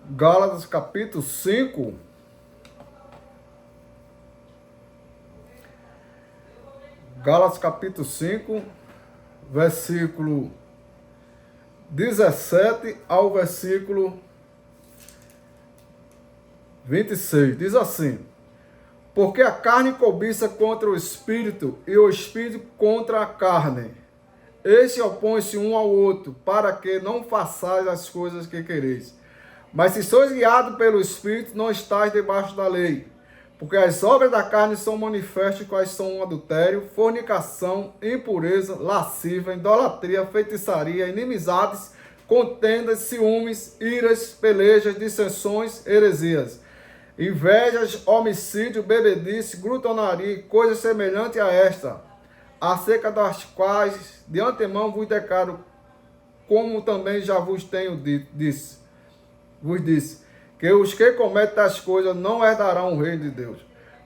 Gálatas capítulo 5, Gálatas capítulo 5, versículo 17 ao versículo 26. Diz assim: porque a carne cobiça contra o espírito e o espírito contra a carne. Este opõe-se um ao outro, para que não façais as coisas que quereis. Mas se sois guiados pelo Espírito, não estáis debaixo da lei. Porque as obras da carne são manifestas, quais são adultério, fornicação, impureza, lascívia, idolatria, feitiçaria, inimizades, contendas, ciúmes, iras, pelejas, dissensões, heresias, invejas, homicídio, bebedice, glutonaria e coisas semelhantes a esta, acerca das quais de antemão vos declaro, como também já vos tenho vos disse, que os que cometem tais coisas não herdarão o reino de Deus.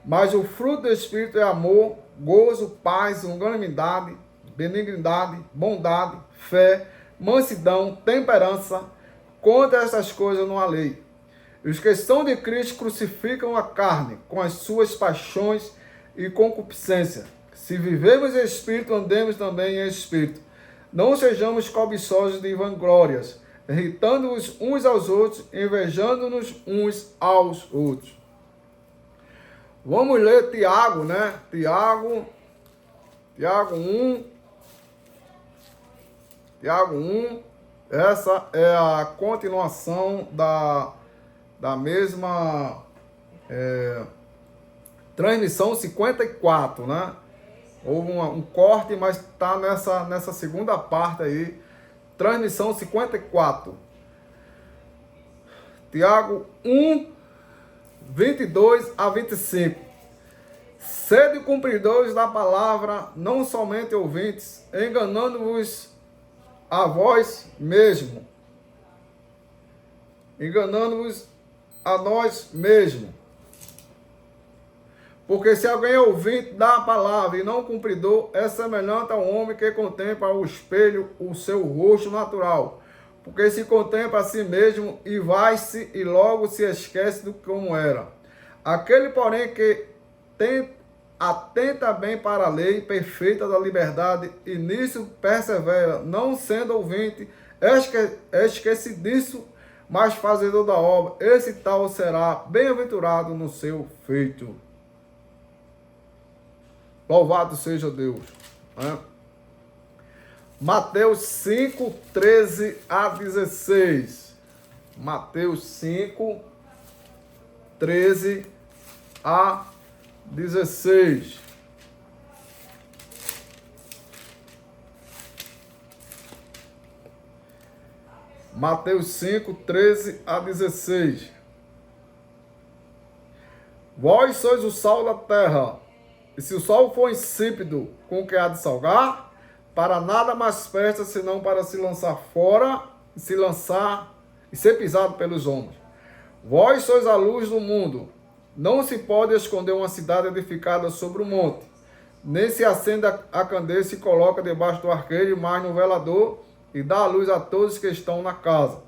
Mas o fruto do Espírito é amor, gozo, paz, longanimidade, benignidade, bondade, fé, mansidão, temperança. Contra essas coisas não há lei. E os que são de Cristo crucificam a carne com as suas paixões e concupiscência. Se vivemos em Espírito, andemos também em Espírito. Não sejamos cobiçosos de vanglórias, irritando-nos uns aos outros, invejando-nos uns aos outros. Vamos ler Tiago, né? Tiago 1. Tiago 1. Essa é a continuação da mesma transmissão 54, né? Houve um corte, mas está nessa segunda parte aí. Transmissão 54. Tiago 1, 22 a 25. Sede cumpridores da palavra, não somente ouvintes, enganando-vos a vós mesmo. Enganando-vos a nós mesmos. Porque se alguém é ouvinte da palavra e não cumpridor, é semelhante ao homem que contempla ao espelho o seu rosto natural. Porque se contempla a si mesmo e vai-se e logo se esquece do como era. Aquele, porém, que atenta bem para a lei perfeita da liberdade e nisso persevera, não sendo ouvinte, esquecidiço, mas fazedor da obra, esse tal será bem-aventurado no seu feito. Louvado seja Deus. Né? Mateus 5, 13 a 16. Mateus 5, 13 a 16. Mateus 5, 13 a 16. Vós sois o sal da terra. E se o sol for insípido, com o que há de salgar, para nada mais presta senão para se lançar fora e ser pisado pelos homens. Vós sois a luz do mundo. Não se pode esconder uma cidade edificada sobre o monte, nem se acende a candeia e se coloca debaixo do arqueiro, mas no velador, e dá a luz a todos que estão na casa.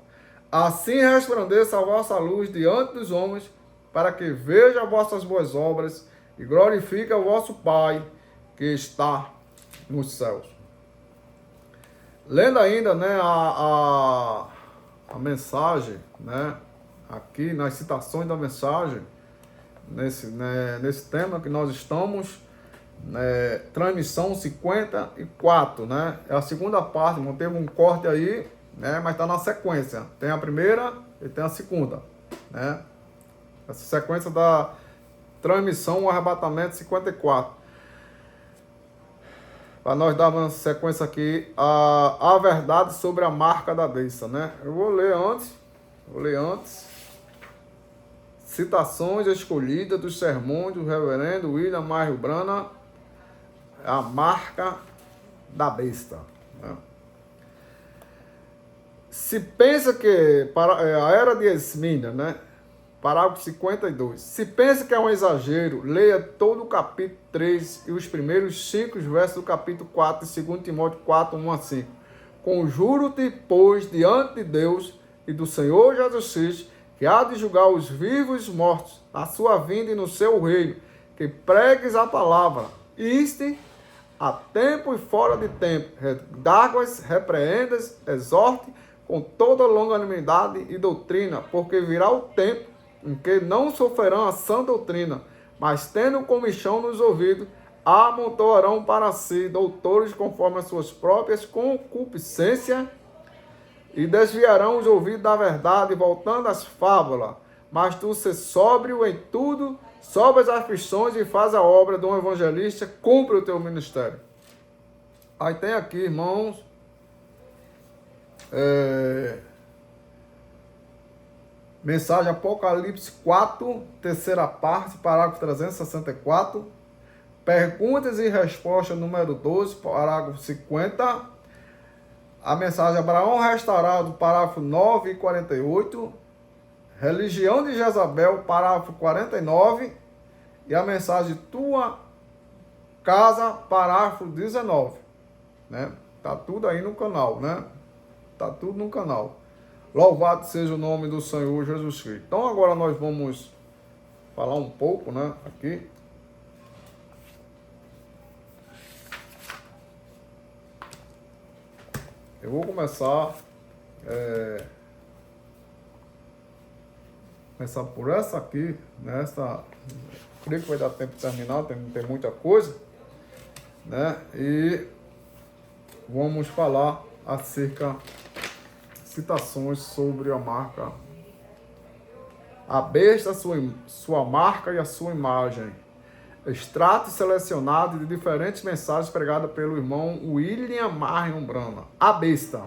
Assim resplandeça a vossa luz diante dos homens, para que vejam vossas boas obras e glorifique o vosso Pai que está nos céus. Lendo ainda, né, a mensagem, né, aqui nas citações da mensagem, nesse tema que nós estamos, transmissão 54, né, é a segunda parte, não teve um corte aí, né, mas está na sequência. Tem a primeira e tem a segunda, né, essa sequência da transmissão, o arrebatamento 54. Para nós darmos uma sequência aqui, a verdade sobre a marca da besta, né? Eu vou ler antes. Citações escolhidas dos sermões do reverendo William Mario Branham, a marca da besta. Né? Se pensa que para a era de Esmina, né? Parágrafo 52. Se pensa que é um exagero, leia todo o capítulo 3 e os primeiros 5 versos do capítulo 4 de 2 Timóteo 4, 1 a 5. Conjuro-te, pois, diante de Deus e do Senhor Jesus Cristo, que há de julgar os vivos e os mortos, na sua vinda e no seu reino, que pregues a palavra, iste a tempo e fora de tempo, redarguas, repreendas, exorte com toda longanimidade e doutrina, porque virá o tempo em que não sofrerão a sã doutrina, mas tendo comichão nos ouvidos, amontoarão para si doutores conforme as suas próprias concupiscências e desviarão os ouvidos da verdade, voltando às fábulas. Mas tu se sóbrio em tudo, sobe as aflições e faz a obra de um evangelista, cumpre o teu ministério. Aí tem aqui, irmãos, mensagem Apocalipse 4, terceira parte, parágrafo 364. Perguntas e respostas número 12, parágrafo 50. A mensagem Abraão restaurado, parágrafo 9 e 48. Religião de Jezabel, parágrafo 49. E a mensagem Tua Casa, parágrafo 19. Né? Tá tudo aí no canal, né? Tá tudo no canal. Louvado seja o nome do Senhor Jesus Cristo. Então agora nós vamos falar um pouco, né? Aqui. Eu vou começar por essa aqui, nessa. Creio que vai dar tempo de terminar, tem muita coisa, né? E vamos falar acerca citações sobre a marca, a besta, sua marca e a sua imagem. Extrato selecionado de diferentes mensagens pregadas pelo irmão William Marion Branham. A besta.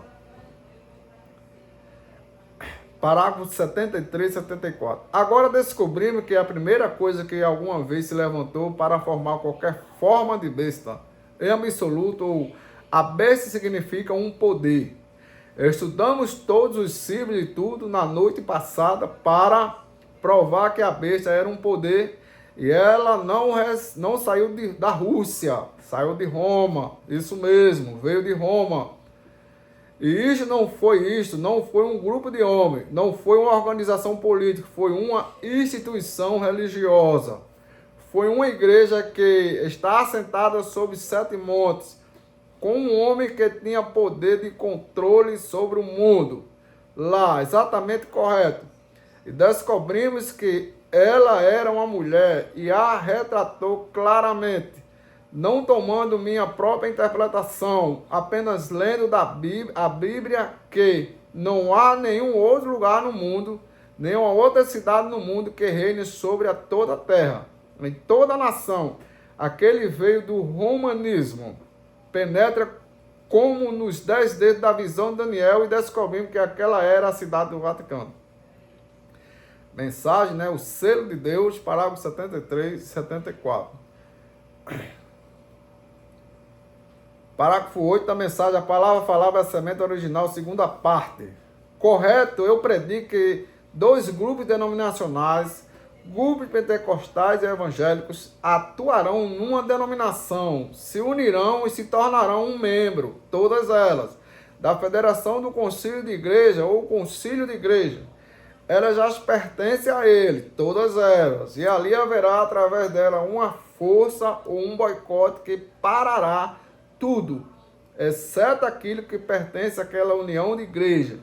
Parágrafo 73 e 74. Agora descobrimos que a primeira coisa que alguma vez se levantou para formar qualquer forma de besta, em absoluto, ou a besta significa um poder. Estudamos todos os símbolos e tudo na noite passada para provar que a besta era um poder. E ela não saiu da Rússia, saiu de Roma. Isso mesmo, veio de Roma. E isso não foi um grupo de homens, não foi uma organização política, foi uma instituição religiosa. Foi uma igreja que está assentada sobre 7 montes, com um homem que tinha poder de controle sobre o mundo. Lá, exatamente correto. E descobrimos que ela era uma mulher e a retratou claramente, não tomando minha própria interpretação, apenas lendo a Bíblia, que não há nenhum outro lugar no mundo, nenhuma outra cidade no mundo que reine sobre toda a terra, em toda a nação. Aquele veio do romanismo, penetra como nos 10 dedos da visão de Daniel e descobrimos que aquela era a cidade do Vaticano. Mensagem, né? O selo de Deus, parágrafo 73 e 74. Parágrafo 8 da mensagem, a palavra falava a semente original, segunda parte. Correto, eu predico que 2 grupos denominacionais, grupos pentecostais e evangélicos, atuarão numa denominação, se unirão e se tornarão um membro, todas elas, da Federação do Concílio de Igreja ou Concílio de Igreja. Elas já pertencem a ele, todas elas, e ali haverá através dela uma força ou um boicote que parará tudo, exceto aquilo que pertence àquela união de igreja.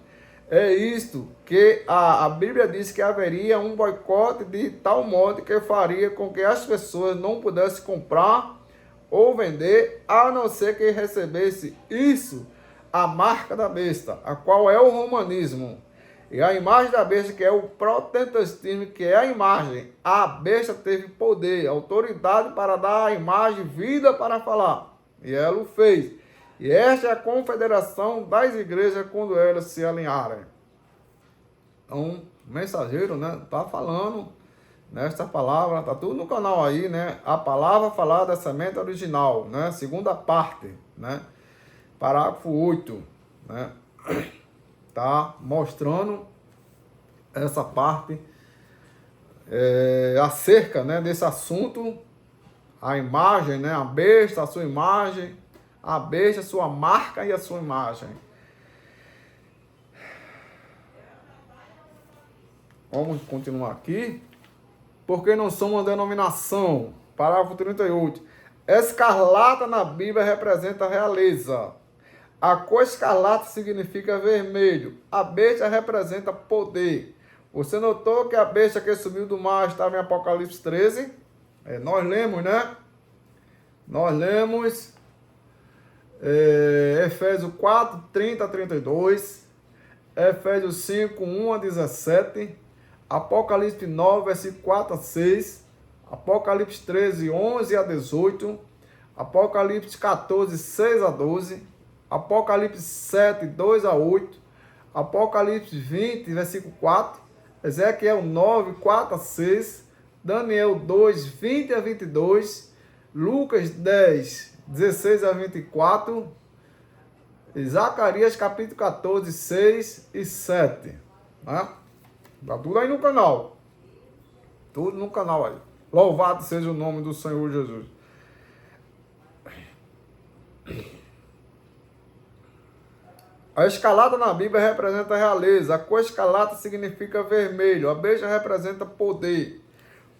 É isto que a Bíblia diz que haveria um boicote de tal modo que faria com que as pessoas não pudessem comprar ou vender, a não ser que recebesse isso, a marca da besta, a qual é o romanismo. E a imagem da besta, que é o protestantismo, que é a imagem. A besta teve poder, autoridade para dar a imagem, vida para falar. E ela o fez. E esta é a confederação das igrejas quando elas se alinharem. Então, o mensageiro, né, está falando nesta palavra, está tudo no canal aí, né? A palavra falada da semente original, né? Segunda parte, né? Parágrafo 8, né? Tá mostrando essa parte acerca, né, desse assunto, a imagem, né, a besta, a sua imagem, a besta, a sua marca e a sua imagem. Vamos continuar aqui. Porque não somos uma denominação. Parágrafo 38. Escarlata na Bíblia representa realeza. A cor escarlata significa vermelho. A besta representa poder. Você notou que a besta que subiu do mar estava em Apocalipse 13? Nós lemos, né? Nós lemos Efésios 4, 30 a 32. Efésios 5, 1 a 17. Apocalipse 9, versículo 4 a 6. Apocalipse 13, 11 a 18. Apocalipse 14, 6 a 12. Apocalipse 7, 2 a 8. Apocalipse 20, versículo 4. Ezequiel 9, 4 a 6. Daniel 2, 20 a 22. Lucas 10, 16 a 24. E Zacarias capítulo 14, 6 e 7. Né? Tá tudo aí no canal. Tudo no canal aí. Louvado seja o nome do Senhor Jesus. A escarlata na Bíblia representa realeza. A cor escarlata significa vermelho. A besta representa poder.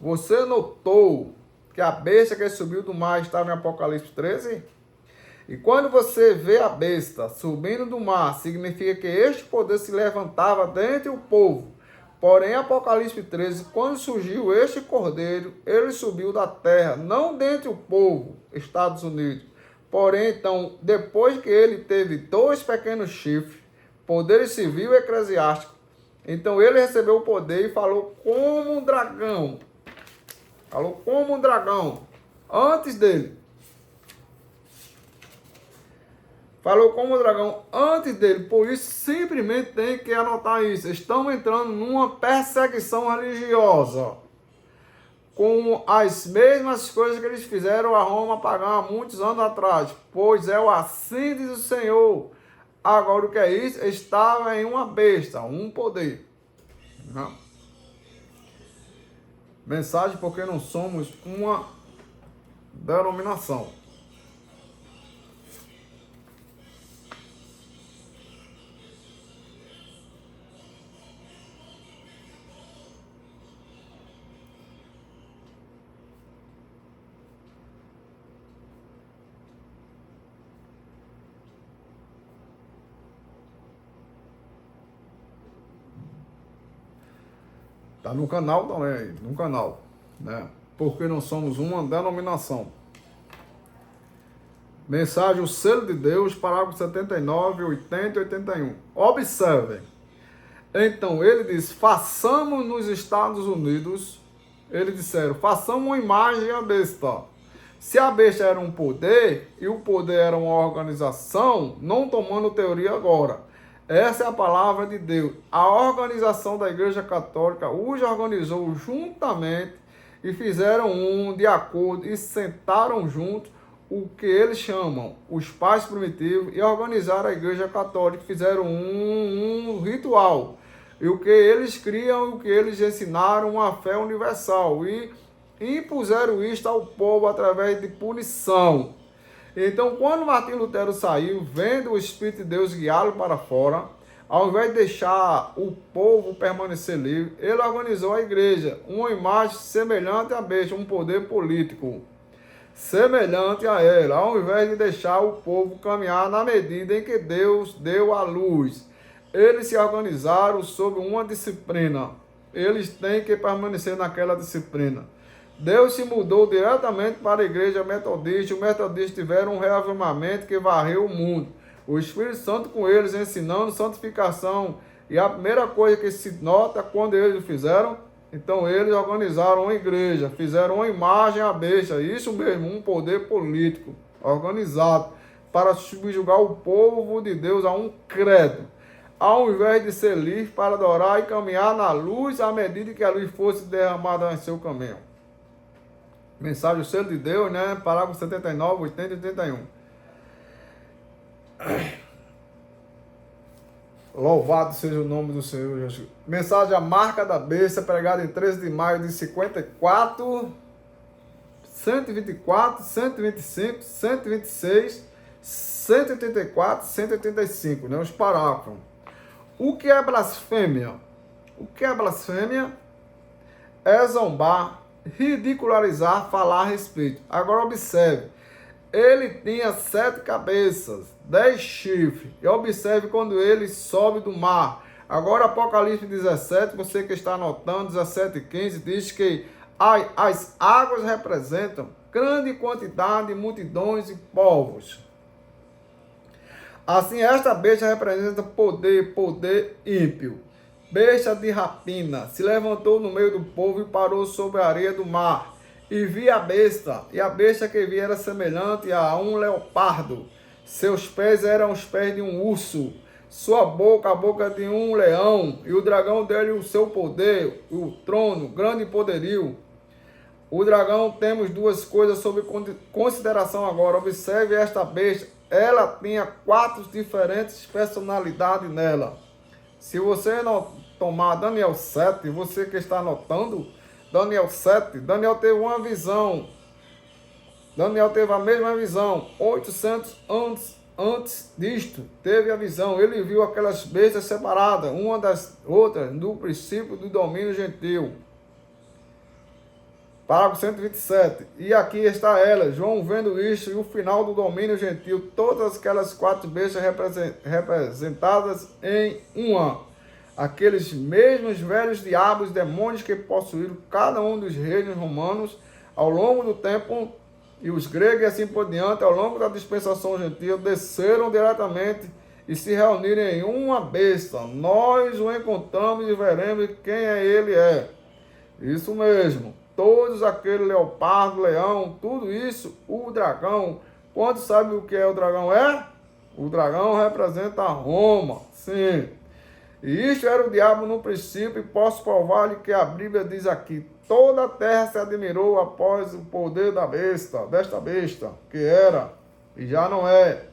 Você notou que a besta que subiu do mar estava em Apocalipse 13? E quando você vê a besta subindo do mar, significa que este poder se levantava dentre o povo. Porém, Apocalipse 13, quando surgiu este cordeiro, ele subiu da terra, não dentre o povo, Estados Unidos. Porém, então, depois que ele teve 2 pequenos chifres, poder civil e eclesiástico, então ele recebeu o poder e falou como um dragão. Falou como um dragão. Antes dele. Falou como um dragão antes dele. Por isso, simplesmente tem que anotar isso. Estão entrando numa perseguição religiosa. Com as mesmas coisas que eles fizeram a Roma pagã há muitos anos atrás. Pois é o assim diz o Senhor. Agora o que é isso? Estava em uma besta, um poder. Não. Mensagem porque não somos uma denominação. Tá no canal também, no canal, né? Porque não somos uma denominação. Mensagem, o selo de Deus, parágrafo 79, 80 e 81. Observem. Então, ele diz, façamos nos Estados Unidos, eles disseram, façamos uma imagem à besta. Se a besta era um poder, e o poder era uma organização, não tomando teoria agora. Essa é a palavra de Deus. A organização da Igreja Católica os organizou juntamente e fizeram de acordo e sentaram juntos o que eles chamam os pais primitivos e organizaram a Igreja Católica, fizeram um ritual. E o que eles criam, o que eles ensinaram, uma fé universal e impuseram isto ao povo através de punição. Então, quando Martim Lutero saiu, vendo o Espírito de Deus guiá-lo para fora, ao invés de deixar o povo permanecer livre, ele organizou a igreja, uma imagem semelhante à besta, um poder político semelhante a ela, ao invés de deixar o povo caminhar na medida em que Deus deu a luz. Eles se organizaram sob uma disciplina. Eles têm que permanecer naquela disciplina. Deus se mudou diretamente para a igreja metodista. Os metodistas tiveram um reavivamento que varreu o mundo. O Espírito Santo com eles ensinando santificação. E a primeira coisa que se nota quando eles o fizeram, então eles organizaram uma igreja, fizeram uma imagem à besta, isso mesmo, um poder político organizado para subjugar o povo de Deus a um credo. Ao invés de ser livre para adorar e caminhar na luz à medida que a luz fosse derramada em seu caminho. Mensagem do selo de Deus, né? Parágrafo 79, 80 e 81. Louvado seja o nome do Senhor Jesus. Mensagem a marca da besta, pregada em 13 de maio de 54, 124, 125, 126, 184, 185, né? Os parágrafos. O que é blasfêmia? O que é blasfêmia? É zombar, ridicularizar, falar a respeito. Agora observe, ele tinha 7 cabeças, 10 chifres. E observe quando ele sobe do mar. Agora Apocalipse 17, você que está anotando, 17 e 15, diz que as águas representam grande quantidade, multidões e povos. Assim, esta besta representa poder ímpio. Besta de rapina, se levantou no meio do povo e parou sobre a areia do mar. E vi a besta, e a besta que vi era semelhante a um leopardo. Seus pés eram os pés de um urso, sua boca a boca de um leão, e o dragão dele o seu poder, o trono, grande poderio. O dragão, temos 2 coisas sob consideração agora. Observe esta besta, ela tinha 4 diferentes personalidades nela. Se você não tomar Daniel 7, você que está anotando, Daniel 7, Daniel teve uma visão. Daniel teve a mesma visão. 800 anos antes disto, teve a visão. Ele viu aquelas bestas separadas, uma das outras, no princípio do domínio gentil. Parágrafo 127. E aqui está ela, João vendo isto e o final do domínio gentil, todas aquelas 4 bestas representadas em uma. Aqueles mesmos velhos diabos, demônios que possuíram cada um dos reinos romanos ao longo do tempo, e os gregos e assim por diante, ao longo da dispensação gentil, desceram diretamente e se reuniram em uma besta. Nós o encontramos e veremos quem ele é. Isso mesmo. Todos aquele leopardo, leão, tudo isso, o dragão. Quantos sabem o que é o dragão? O dragão representa Roma, sim. E isto era o diabo no princípio, e posso provar-lhe que a Bíblia diz aqui, toda a terra se admirou após o poder desta besta, que era, e já não é,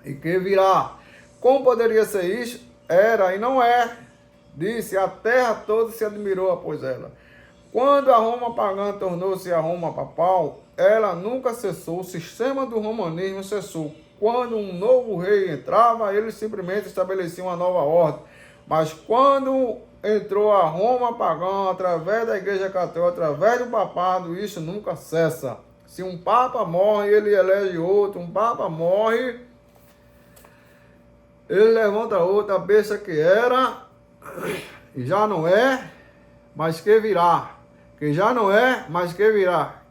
e que virá. Como poderia ser isso? Era e não é. Disse, a terra toda se admirou após ela. Quando a Roma pagã tornou-se a Roma papal, ela nunca cessou, o sistema do romanismo cessou. Quando um novo rei entrava, ele simplesmente estabelecia uma nova ordem. Mas quando entrou a Roma pagã, através da Igreja Católica, através do papado, isso nunca cessa. Se um papa morre, ele elege outro. Um papa morre, ele levanta outra, besta que era, e já não é, mas que virá. Que já não é, mas que virá.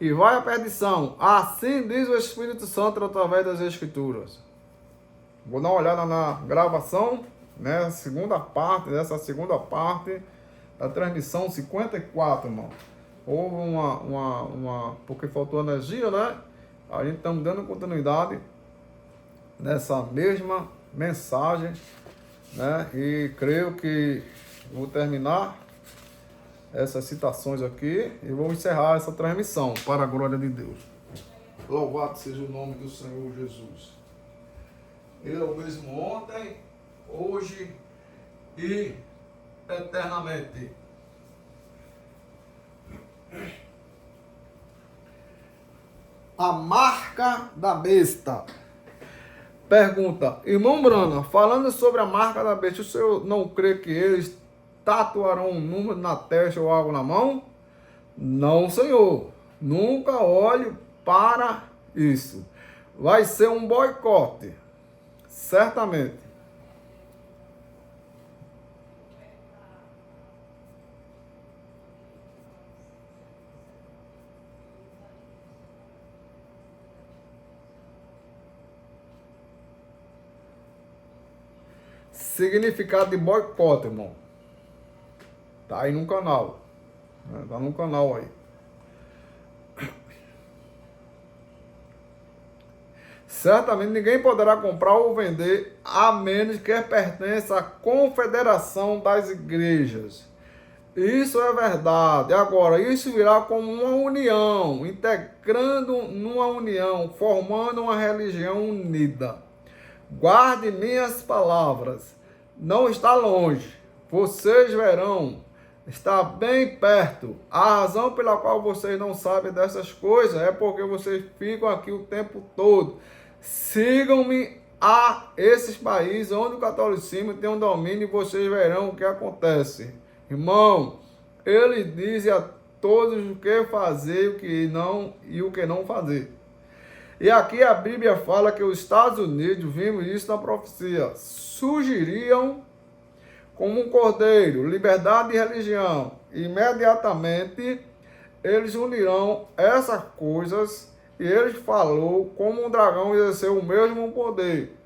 E vai à perdição. Assim diz o Espírito Santo através das Escrituras. Vou dar uma olhada na gravação, né? Segunda parte, dessa segunda parte da transmissão 54, irmão. Houve porque faltou energia, né? A gente estamos dando continuidade nessa mesma mensagem, né? E creio que vou terminar essas citações aqui e vou encerrar essa transmissão para a glória de Deus. Louvado seja o nome do Senhor Jesus. Ele é o mesmo ontem, hoje e eternamente. A marca da besta. Pergunta, irmão Brana, falando sobre a marca da besta, o senhor não crê que eles tatuarão um número na testa ou algo na mão? Não, senhor. Nunca olhe para isso. Vai ser um boicote. Certamente. Significado de boicote, irmão. Tá aí no canal. Tá no canal aí. Certamente ninguém poderá comprar ou vender a menos que pertença à confederação das igrejas. Isso é verdade. Agora, isso virá como uma união, integrando numa união, formando uma religião unida. Guarde minhas palavras. Não está longe. Vocês verão. Está bem perto. A razão pela qual vocês não sabem dessas coisas é porque vocês ficam aqui o tempo todo. Sigam-me a esses países onde o catolicismo tem um domínio, e vocês verão o que acontece. Irmão, ele diz a todos o que fazer e o que não fazer. E aqui a Bíblia fala que os Estados Unidos, vimos isso na profecia, surgiriam como um cordeiro, liberdade de religião. Imediatamente eles unirão essas coisas, e ele falou como um dragão exerceu o mesmo poder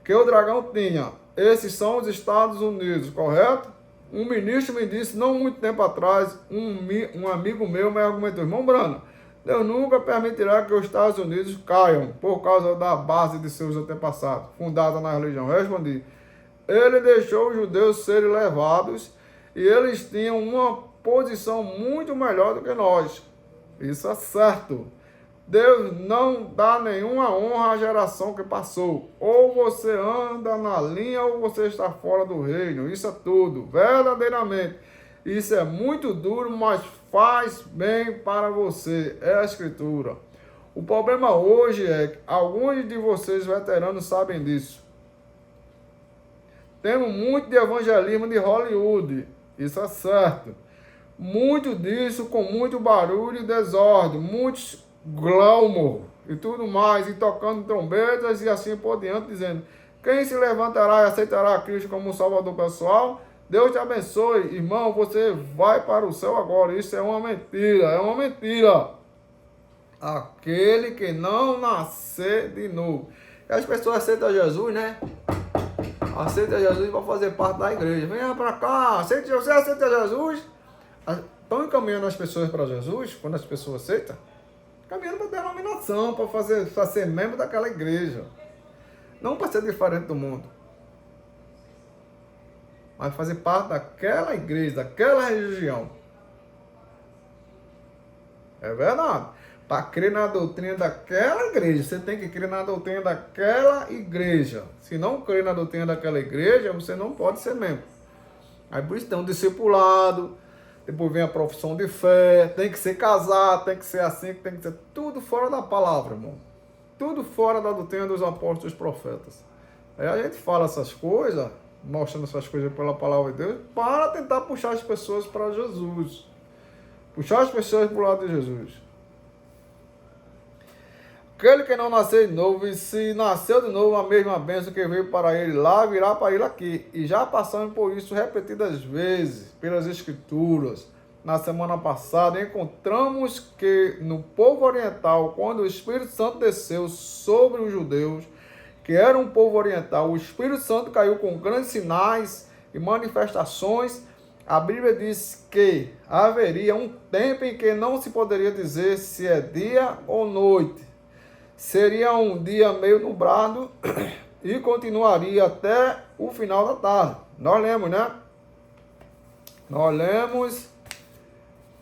que o dragão tinha. Esses são os Estados Unidos, correto? Um ministro me disse, não muito tempo atrás, um amigo meu me argumentou, irmão Brana, Deus nunca permitirá que os Estados Unidos caiam por causa da base de seus antepassados, fundada na religião. Eu respondi, ele deixou os judeus serem levados e eles tinham uma posição muito melhor do que nós. Isso é certo. Deus não dá nenhuma honra à geração que passou. Ou você anda na linha ou você está fora do reino. Isso é tudo, verdadeiramente. Isso é muito duro, mas faz bem para você. É a Escritura. O problema hoje é que alguns de vocês veteranos sabem disso. Temos muito de evangelismo de Hollywood. Isso é certo. Muito disso com muito barulho e desordem. Muitos glamour e tudo mais, e tocando trombetas e assim por diante, dizendo, quem se levantará e aceitará a Cristo como Salvador pessoal, Deus te abençoe, irmão, você vai para o céu agora. Isso é uma mentira, é uma mentira. Aquele que não nascer de novo. E as pessoas aceitam Jesus, né? Aceita Jesus para fazer parte da igreja. Venha para cá, você aceita Jesus? Estão encaminhando as pessoas para Jesus, quando as pessoas aceitam? Caminhando para denominação, para ser membro daquela igreja. Não para ser diferente do mundo. Mas fazer parte daquela igreja, daquela religião. É verdade. Para crer na doutrina daquela igreja, você tem que crer na doutrina daquela igreja. Se não crer na doutrina daquela igreja, você não pode ser membro. Aí por isso tem um discipulado. Depois vem a profissão de fé, tem que ser casado, tem que ser assim, tem que ser tudo fora da palavra, irmão. Tudo fora da doutrina dos apóstolos e dos profetas. Aí a gente fala essas coisas, mostrando essas coisas pela palavra de Deus, para tentar puxar as pessoas para Jesus. Puxar as pessoas para o lado de Jesus. Aquele que não nasceu de novo, e se nasceu de novo, a mesma bênção que veio para ele lá, virá para ele aqui. E já passamos por isso repetidas vezes, pelas Escrituras. Na semana passada, encontramos que no povo oriental, quando o Espírito Santo desceu sobre os judeus, que era um povo oriental, o Espírito Santo caiu com grandes sinais e manifestações. A Bíblia diz que haveria um tempo em que não se poderia dizer se é dia ou noite. Seria um dia meio nublado e continuaria até o final da tarde. Nós lemos, né? Nós lemos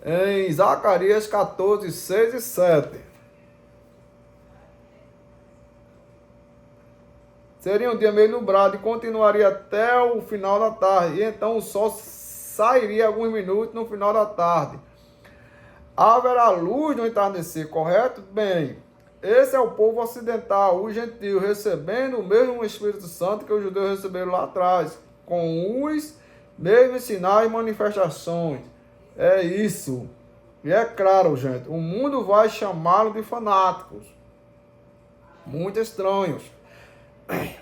em Zacarias 14, 6 e 7. Seria um dia meio nublado e continuaria até o final da tarde. E então o sol sairia alguns minutos no final da tarde. Haverá luz no entardecer, correto? Bem, esse é o povo ocidental, o gentio, recebendo o mesmo Espírito Santo que os judeus receberam lá atrás, com os mesmos sinais e manifestações. É isso. E é claro, gente, o mundo vai chamá-lo de fanáticos. Muito estranhos.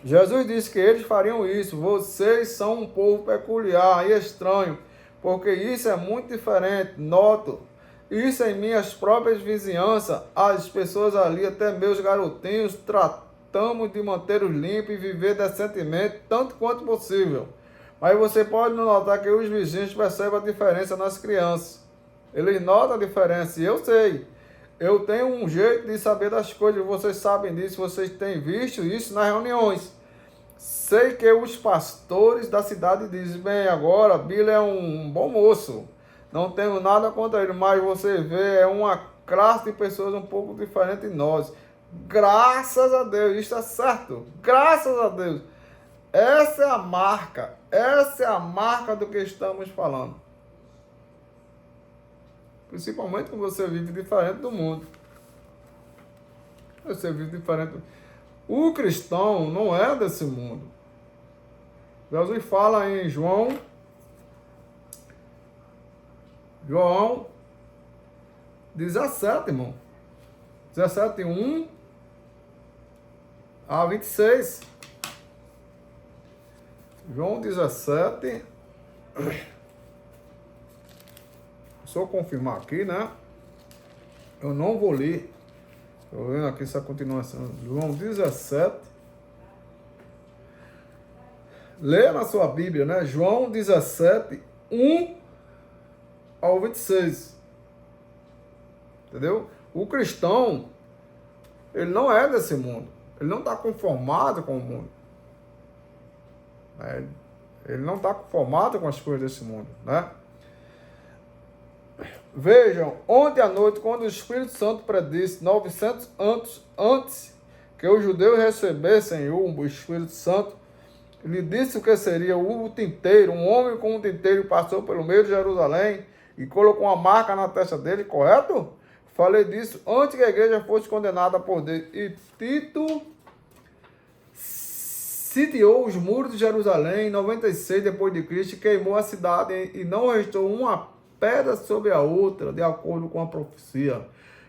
Jesus disse que eles fariam isso. Vocês são um povo peculiar e estranho, porque isso é muito diferente. Noto isso em minhas próprias vizinhanças, as pessoas ali, até meus garotinhos, tratamos de mantê-los limpos e viver decentemente, tanto quanto possível. Mas você pode notar que os vizinhos percebem a diferença nas crianças. Eles notam a diferença, e eu sei. Eu tenho um jeito de saber das coisas, vocês sabem disso, vocês têm visto isso nas reuniões. Sei que os pastores da cidade dizem, bem, agora Billy é um bom moço. Não tenho nada contra ele, mas você vê, é uma classe de pessoas um pouco diferente de nós. Graças a Deus, isso é certo. Graças a Deus. Essa é a marca do que estamos falando. Principalmente quando você vive diferente do mundo. Você vive diferente. O cristão não é desse mundo. Jesus fala em João 17, irmão. 17, 1 a 26. João 17. Só eu confirmar aqui, né? Eu não vou ler. Estou vendo aqui essa continuação. João 17. Leia na sua Bíblia, né? João 17, 1 ao 26. Entendeu? O cristão, ele não é desse mundo. Ele não está conformado com o mundo. Ele não está conformado com as coisas desse mundo, né? Vejam, ontem à noite, quando o Espírito Santo predisse 900 anos antes que os judeus recebessem o Espírito Santo, ele disse que seria o tinteiro, um homem com um tinteiro passou pelo meio de Jerusalém e colocou uma marca na testa dele, correto? Falei disso antes que a igreja fosse condenada por Deus. E Tito sitiou os muros de Jerusalém em 96 depois de Cristo, queimou a cidade e não restou uma pedra sobre a outra, de acordo com a profecia.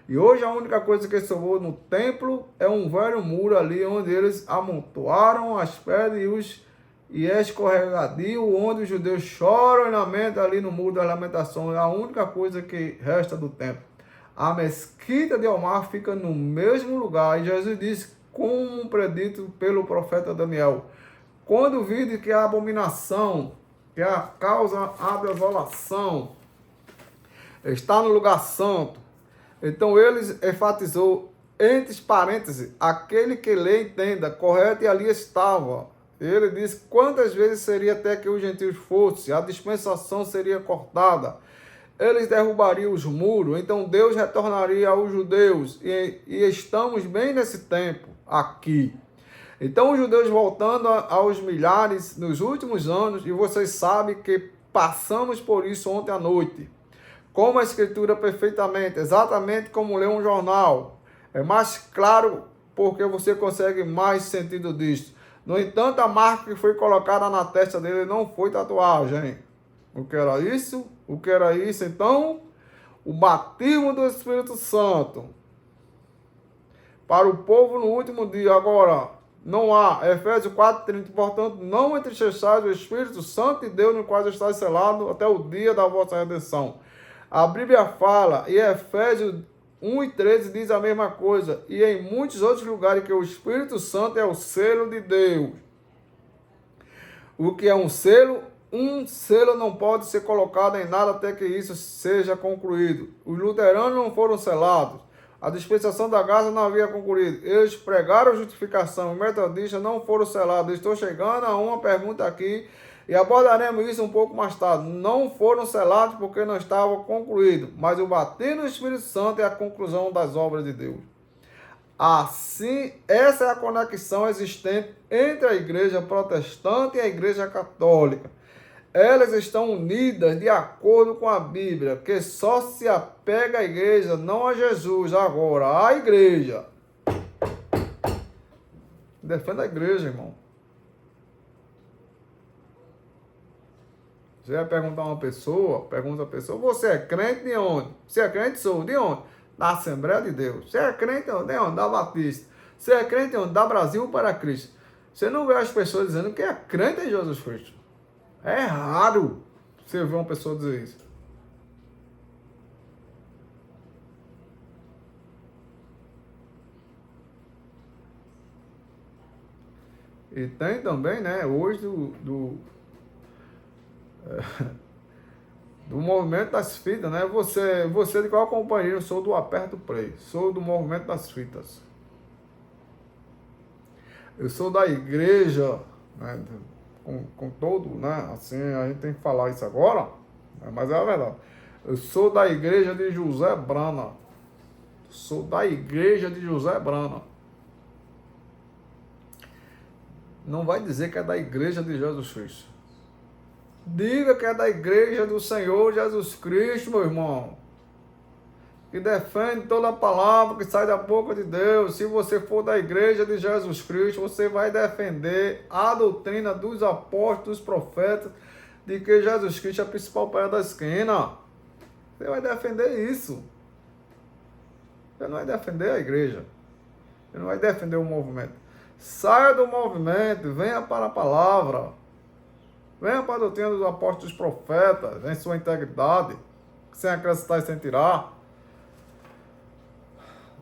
E hoje a única coisa que sobrou no templo é um velho muro ali, onde eles amontoaram as pedras e é escorregadio, onde os judeus choram e lamentam ali no muro das lamentações. É a única coisa que resta do templo. A mesquita de Omar fica no mesmo lugar. E Jesus disse, como predito pelo profeta Daniel: quando vide que a abominação, que a causa a desolação, está no lugar santo, então eles enfatizou, entre parênteses, aquele que lê entenda, correto, e ali estava. Ele disse quantas vezes seria até que os gentios fossem, a dispensação seria cortada, eles derrubariam os muros, então Deus retornaria aos judeus, e estamos bem nesse tempo aqui. Então os judeus voltando aos milhares nos últimos anos, e vocês sabem que passamos por isso ontem à noite, como a escritura perfeitamente, exatamente como ler um jornal. É mais claro porque você consegue mais sentido disso. No entanto, a marca que foi colocada na testa dele não foi tatuagem. O que era isso? O que era isso? Então, o batismo do Espírito Santo para o povo no último dia. Agora, não há, Efésios 4:30, portanto, não entristeçais o Espírito Santo de Deus, no qual estáis selado até o dia da vossa redenção. A Bíblia fala, e Efésios 1:13 diz a mesma coisa, e em muitos outros lugares, que o Espírito Santo é o selo de Deus. O que é um selo? Um selo não pode ser colocado em nada até que isso seja concluído. Os luteranos não foram selados. A dispensação da graça não havia concluído. Eles pregaram a justificação. Os metodistas não foram selados. Estou chegando a uma pergunta aqui e abordaremos isso um pouco mais tarde. Não foram selados porque não estava concluído. Mas o batismo do Espírito Santo é a conclusão das obras de Deus. Assim, essa é a conexão existente entre a igreja protestante e a igreja católica. Elas estão unidas de acordo com a Bíblia, que só se apega à igreja, não a Jesus, agora à igreja. Defenda a igreja, irmão. Você vai perguntar a uma pessoa, pergunta a pessoa, você é crente de onde? Você é crente? Sou. De onde? Da Assembleia de Deus. Você é crente de onde? Da Batista. Você é crente de onde? Da Brasil para Cristo. Você não vê as pessoas dizendo que é crente em Jesus Cristo. É raro você ver uma pessoa dizer isso. E tem também, né, hoje do movimento das fitas, né? Você de qual companheiro? Eu sou do Aperto Play. Sou do movimento das fitas. Eu sou da igreja, né? Com todo, né? Assim, a gente tem que falar isso agora, né? Mas é a verdade. Eu sou da igreja de José Brana. Sou da igreja de José Brana. Não vai dizer que é da igreja de Jesus Cristo. Diga que é da igreja do Senhor Jesus Cristo, meu irmão. que defende toda a palavra que sai da boca de Deus. Se você for da igreja de Jesus Cristo, você vai defender a doutrina dos apóstolos, dos profetas, de que Jesus Cristo é a principal pedra da esquina. Você vai defender isso. Você não vai defender a igreja. Você não vai defender o movimento. Saia do movimento, venha para a palavra. Venha para a doutrina dos apóstolos, dos profetas, em sua integridade, sem acrescentar e sem tirar.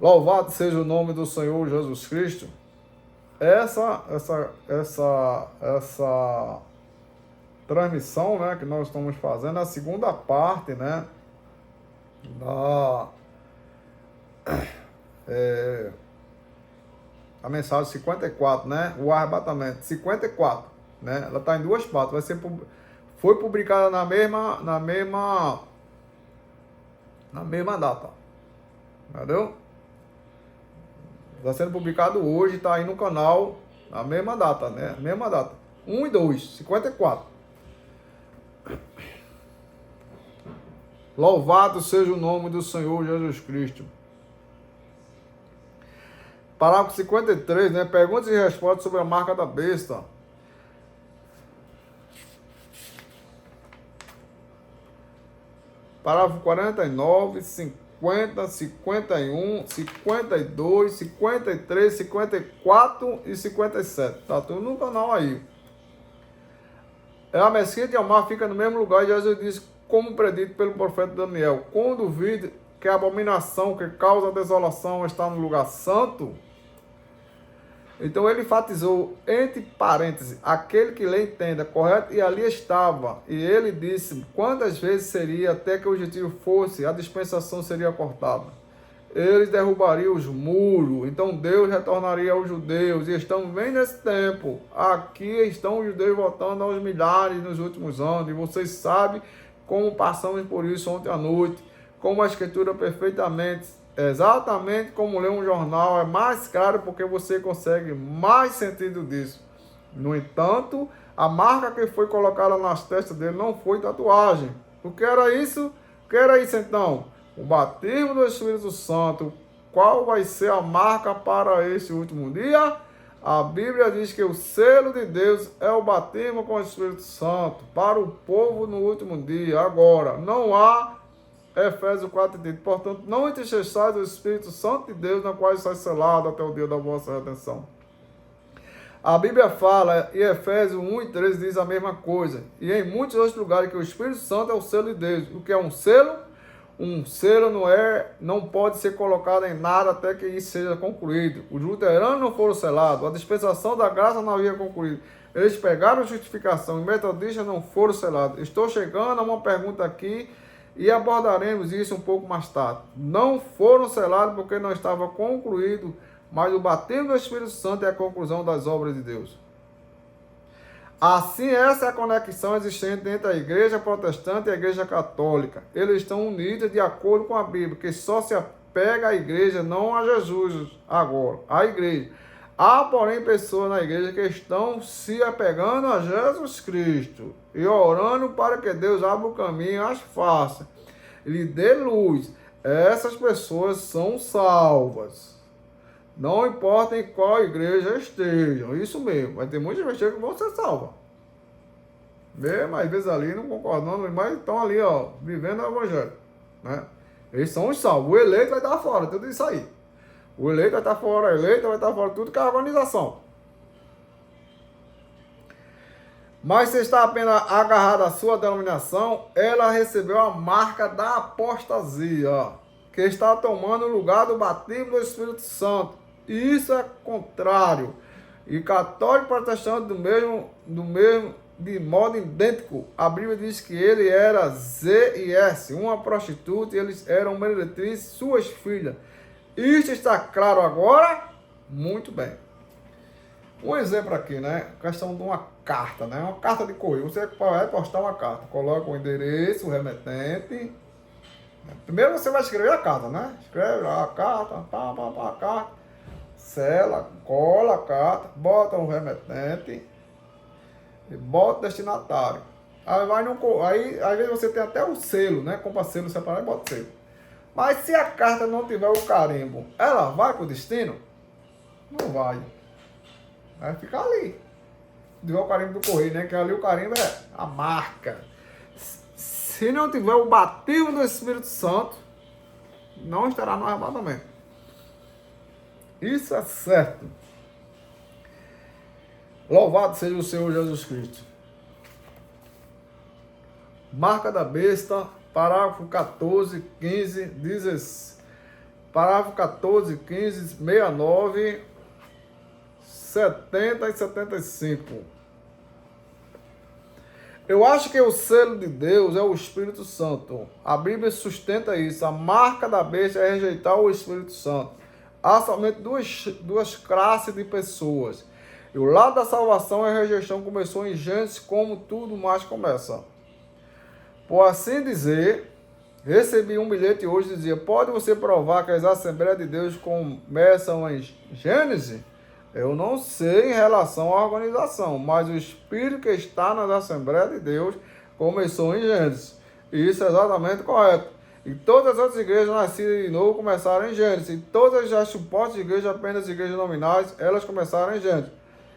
Louvado seja o nome do Senhor Jesus Cristo. Essa transmissão, né, que nós estamos fazendo, a segunda parte, né, a mensagem 54, né, o arrebatamento, 54, né, ela está em duas partes, foi publicada na mesma data, entendeu? Está sendo publicado hoje, está aí no canal, na mesma data, né? Mesma data. 1 e 2, 54. Louvado seja o nome do Senhor Jesus Cristo. Parágrafo 53, né? Perguntas e respostas sobre a marca da besta. Parágrafo 49, 50, 51, 52, 53, 54 e 57. Tá tudo no canal aí. A mesquita de Almar fica no mesmo lugar, e Jesus disse, como predito pelo profeta Daniel: quando duvide que a abominação que causa desolação está no lugar santo. Então ele enfatizou, entre parênteses, aquele que lhe entenda, correto? E ali estava. E ele disse quantas vezes seria até que o objetivo fosse, a dispensação seria cortada. Eles derrubariam os muros, então Deus retornaria aos judeus. E estamos bem nesse tempo. Aqui estão os judeus voltando aos milhares nos últimos anos. E vocês sabem como passamos por isso ontem à noite. Como a escritura perfeitamente, exatamente como ler um jornal, é mais claro porque você consegue mais sentido disso. No entanto, a marca que foi colocada nas testas dele não foi tatuagem. O que era isso? O que era isso então? O batismo do Espírito Santo. Qual vai ser a marca para esse último dia? A Bíblia diz que o selo de Deus é o batismo com o Espírito Santo para o povo no último dia. Agora, não há Efésios 4 diz, portanto, não entristeçais o Espírito Santo de Deus, na qual está selado até o dia da vossa redenção. A Bíblia fala, e Efésios 1 e 13 diz a mesma coisa. E em muitos outros lugares que o Espírito Santo é o selo de Deus. O que é um selo? Um selo não pode ser colocado em nada até que isso seja concluído. Os luteranos não foram selados, a dispensação da graça não havia concluído. Eles pegaram justificação, os metodistas não foram selados. Estou chegando a uma pergunta aqui, e abordaremos isso um pouco mais tarde. Não foram selados porque não estava concluído, mas o batismo do Espírito Santo é a conclusão das obras de Deus. Assim, essa é a conexão existente entre a igreja protestante e a igreja católica. Eles estão unidos de acordo com a Bíblia, que só se apega à igreja, não a Jesus agora, à igreja. Há, porém, pessoas na igreja que estão se apegando a Jesus Cristo e orando para que Deus abra o caminho, as faça, lhe dê luz. Essas pessoas são salvas. Não importa em qual igreja estejam, isso mesmo. Vai ter muitas pessoas que vão ser salvas. Mesmo, às vezes ali, não concordando, mas estão ali, ó, vivendo o evangelho, né? Eles são os salvos. O eleito vai estar fora, tudo isso aí. O eleito vai estar fora, a eleita vai estar fora, tudo que é organização. Mas se está apenas agarrada à sua denominação, ela recebeu a marca da apostasia, que está tomando o lugar do batismo do Espírito Santo. Isso é contrário. E católico e protestante de modo idêntico. A Bíblia diz que ele era Z e S, uma prostituta, e eles eram meretrizes, suas filhas. Isso está claro agora? Muito bem. Um exemplo aqui, né? Questão de uma carta, né? Uma carta de correio. Você vai postar uma carta. Coloca o endereço, o remetente. Primeiro você vai escrever a carta, né? Escreve lá a carta, a carta. Sela, cola a carta, bota o remetente e bota o destinatário. Aí às vezes você tem até o selo, né? Compra selo separado e bota o selo. Mas se a carta não tiver o carimbo, ela vai para o destino? Não vai. Vai ficar ali. Se tiver o carimbo do correio, né? Que ali o carimbo é a marca. Se não tiver o batismo do Espírito Santo, não estará no arrebatamento. Isso é certo. Louvado seja o Senhor Jesus Cristo. Marca da besta, parágrafo 14, 15, 16. Parágrafo 14, 15, 69, 70 e 75. Eu acho que o selo de Deus é o Espírito Santo. A Bíblia sustenta isso. A marca da besta é rejeitar o Espírito Santo. Há somente duas classes de pessoas. E o lado da salvação e a rejeição começou em Gênesis, como tudo mais começa. Por assim dizer, recebi um bilhete hoje que dizia: pode você provar que as Assembleias de Deus começam em Gênesis? Eu não sei em relação à organização, mas o Espírito que está nas Assembleias de Deus começou em Gênesis. E isso é exatamente correto. E todas as outras igrejas nascidas de novo começaram em Gênesis. E todas as supostas igrejas, apenas igrejas nominais, elas começaram em Gênesis.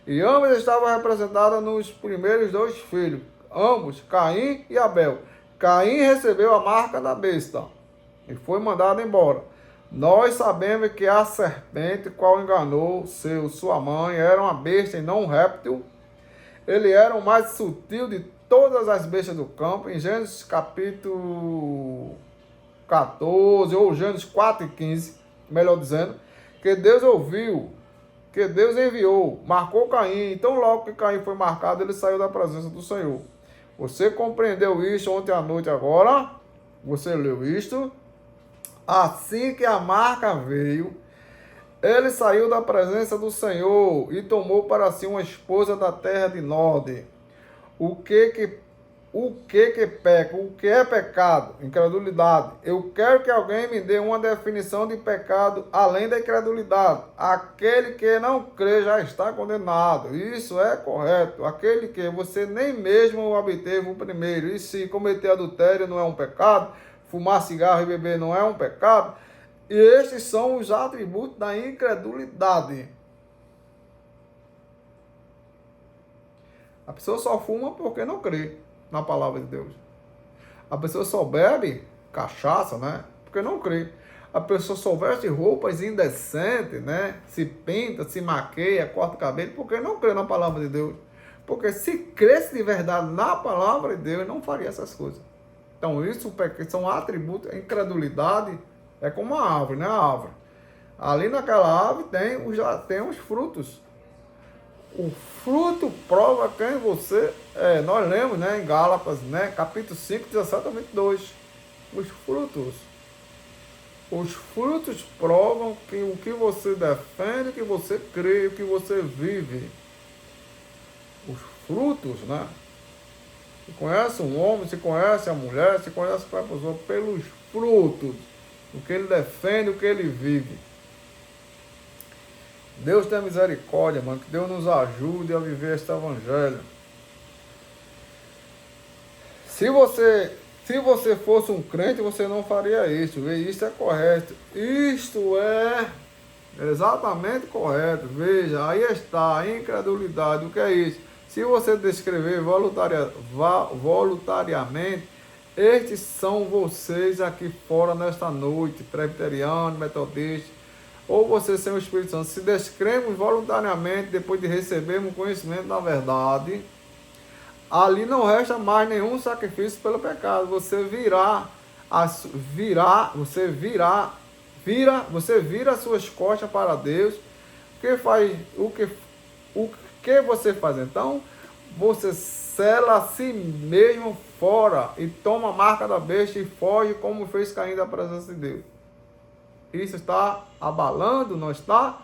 E ambas estavam representadas nos primeiros dois filhos, ambos, Caim e Abel. Caim recebeu a marca da besta e foi mandado embora. Nós sabemos que a serpente, qual enganou sua mãe, era uma besta e não um réptil. Ele era o mais sutil de todas as bestas do campo. Em Gênesis capítulo 14, ou Gênesis 4 e 15, melhor dizendo, que Deus ouviu, que Deus enviou, marcou Caim. Então logo que Caim foi marcado, ele saiu da presença do Senhor. Você compreendeu isso ontem à noite agora? Você leu isto? Assim que a marca veio, ele saiu da presença do Senhor e tomou para si uma esposa da terra de Nod. O que peca? O que é pecado? Incredulidade. Eu quero que alguém me dê uma definição de pecado além da incredulidade. Aquele que não crê já está condenado. Isso é correto. Aquele que você nem mesmo obteve o primeiro. E se cometer adultério não é um pecado? Fumar cigarro e beber não é um pecado? E estes são os atributos da incredulidade. A pessoa só fuma porque não crê na palavra de Deus. A pessoa só bebe cachaça, né? Porque não crê. A pessoa só veste roupas indecentes, né? Se pinta, se maqueia, corta o cabelo, porque não crê na palavra de Deus. Porque se cresce de verdade na palavra de Deus, não faria essas coisas. Então isso são atributos. A incredulidade é como a árvore, né? A árvore. Ali naquela árvore tem os frutos. O fruto prova quem você é. Nós lemos, né, em Gálatas, né, capítulo 5, 17 a 22. Os frutos. Os frutos provam que o que você defende, o que você crê, o que você vive. Os frutos, né? Se conhece um homem, se conhece a mulher, se conhece qualquer pessoa pelos frutos. O que ele defende, o que ele vive. Deus tenha misericórdia, mano. Que Deus nos ajude a viver este evangelho. Se você fosse um crente, você não faria isso. Isso é correto. Isto é exatamente correto. Veja, aí está a incredulidade. O que é isso? Se você descrever voluntariamente, estes são vocês aqui fora nesta noite, presbiteriano, metodista, ou você sem o Espírito Santo. Se descremos voluntariamente, depois de recebermos conhecimento da verdade, ali não resta mais nenhum sacrifício pelo pecado. Você vira as suas costas para Deus. O que você faz então? Você sela a si mesmo fora e toma a marca da besta e foge como fez Caim da presença de Deus. Isso está abalando, não está?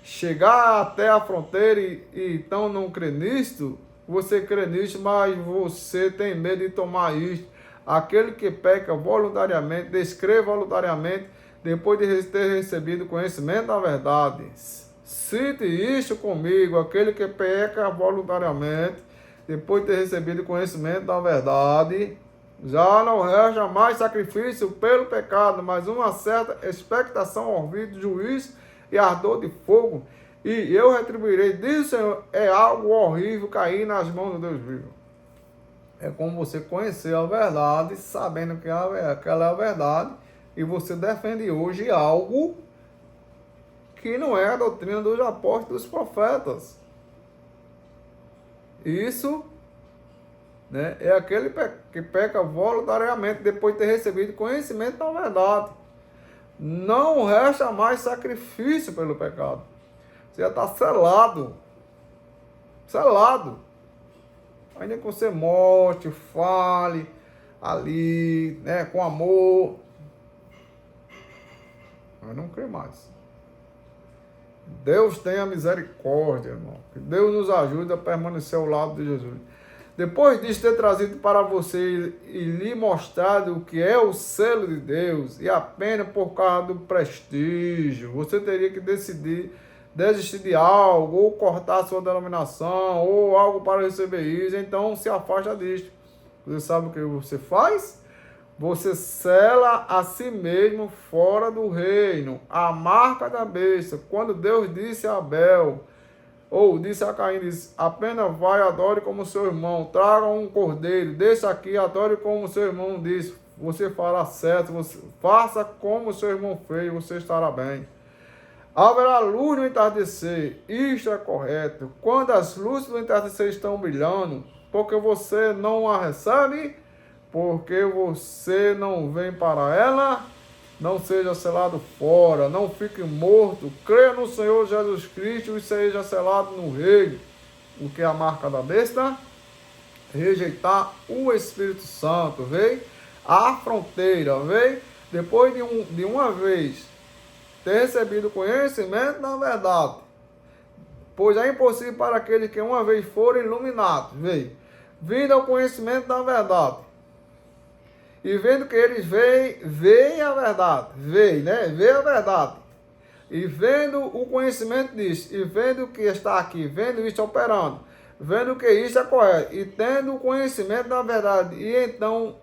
Chegar até a fronteira e então não crê nisto? Você crê nisto, mas você tem medo de tomar isto. Aquele que peca voluntariamente, descreve voluntariamente, depois de ter recebido conhecimento da verdade. Cite isto comigo: aquele que peca voluntariamente, depois de ter recebido conhecimento da verdade, Já não resta mais sacrifício pelo pecado, mas uma certa expectação ao vir do juiz e ardor de fogo. E eu retribuirei, diz o Senhor. É algo horrível cair nas mãos do Deus vivo. É como você conhecer a verdade, sabendo que aquela é a verdade, e você defende hoje algo que não é a doutrina dos apóstolos e dos profetas. Isso, né, é aquele que peca voluntariamente depois de ter recebido conhecimento da verdade. Não resta mais sacrifício pelo pecado. Você já está selado. Selado. Ainda que você mostre, fale ali, né, com amor. Mas não crê mais. Deus tenha misericórdia, irmão. Que Deus nos ajude a permanecer ao lado de Jesus. Depois de ter trazido para você e lhe mostrado o que é o selo de Deus, e apenas por causa do prestígio, você teria que desistir de algo, ou cortar sua denominação, ou algo para receber isso, então se afasta disso. Você sabe o que você faz? Você sela a si mesmo fora do reino, a marca da besta. Quando Deus disse a Abel, ou disse a Caim, disse, apenas vai, adore como seu irmão, traga um cordeiro, deixa aqui, adore como seu irmão disse, você fará certo, você faça como seu irmão fez, você estará bem. Haverá luz no entardecer, isto é correto. Quando as luzes do entardecer estão brilhando, porque você não a recebe, porque você não vem para ela, não seja selado fora, não fique morto, creia no Senhor Jesus Cristo e seja selado no reino. O que é a marca da besta? Rejeitar o Espírito Santo, veio? A fronteira, veio? Depois de uma vez ter recebido conhecimento da verdade, pois é impossível para aqueles que uma vez foram iluminados, veio? Vindo ao conhecimento da verdade, e vendo que eles veem a verdade, vê a verdade, e vendo o conhecimento disso, e vendo que está aqui, vendo isso operando, vendo que isso é correto, e tendo o conhecimento da verdade, e então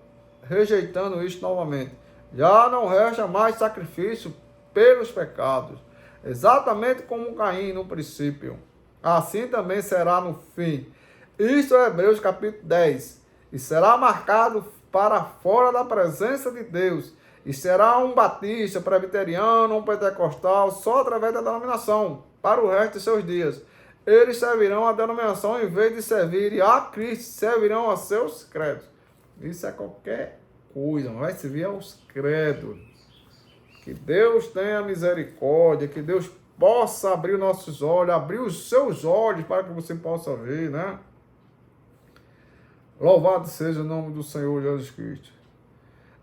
rejeitando isso novamente, já não resta mais sacrifício pelos pecados, exatamente como Caim no princípio, assim também será no fim. Isto é Hebreus capítulo 10, e será marcado para fora da presença de Deus, e será um batista, presbiteriano, um pentecostal, só através da denominação, para o resto de seus dias. Eles servirão a denominação em vez de servirem a Cristo, servirão a seus credos. Isso é qualquer coisa, não vai servir aos credos. Que Deus tenha misericórdia, que Deus possa abrir nossos olhos, abrir os seus olhos para que você possa ver, né? Louvado seja o nome do Senhor Jesus Cristo.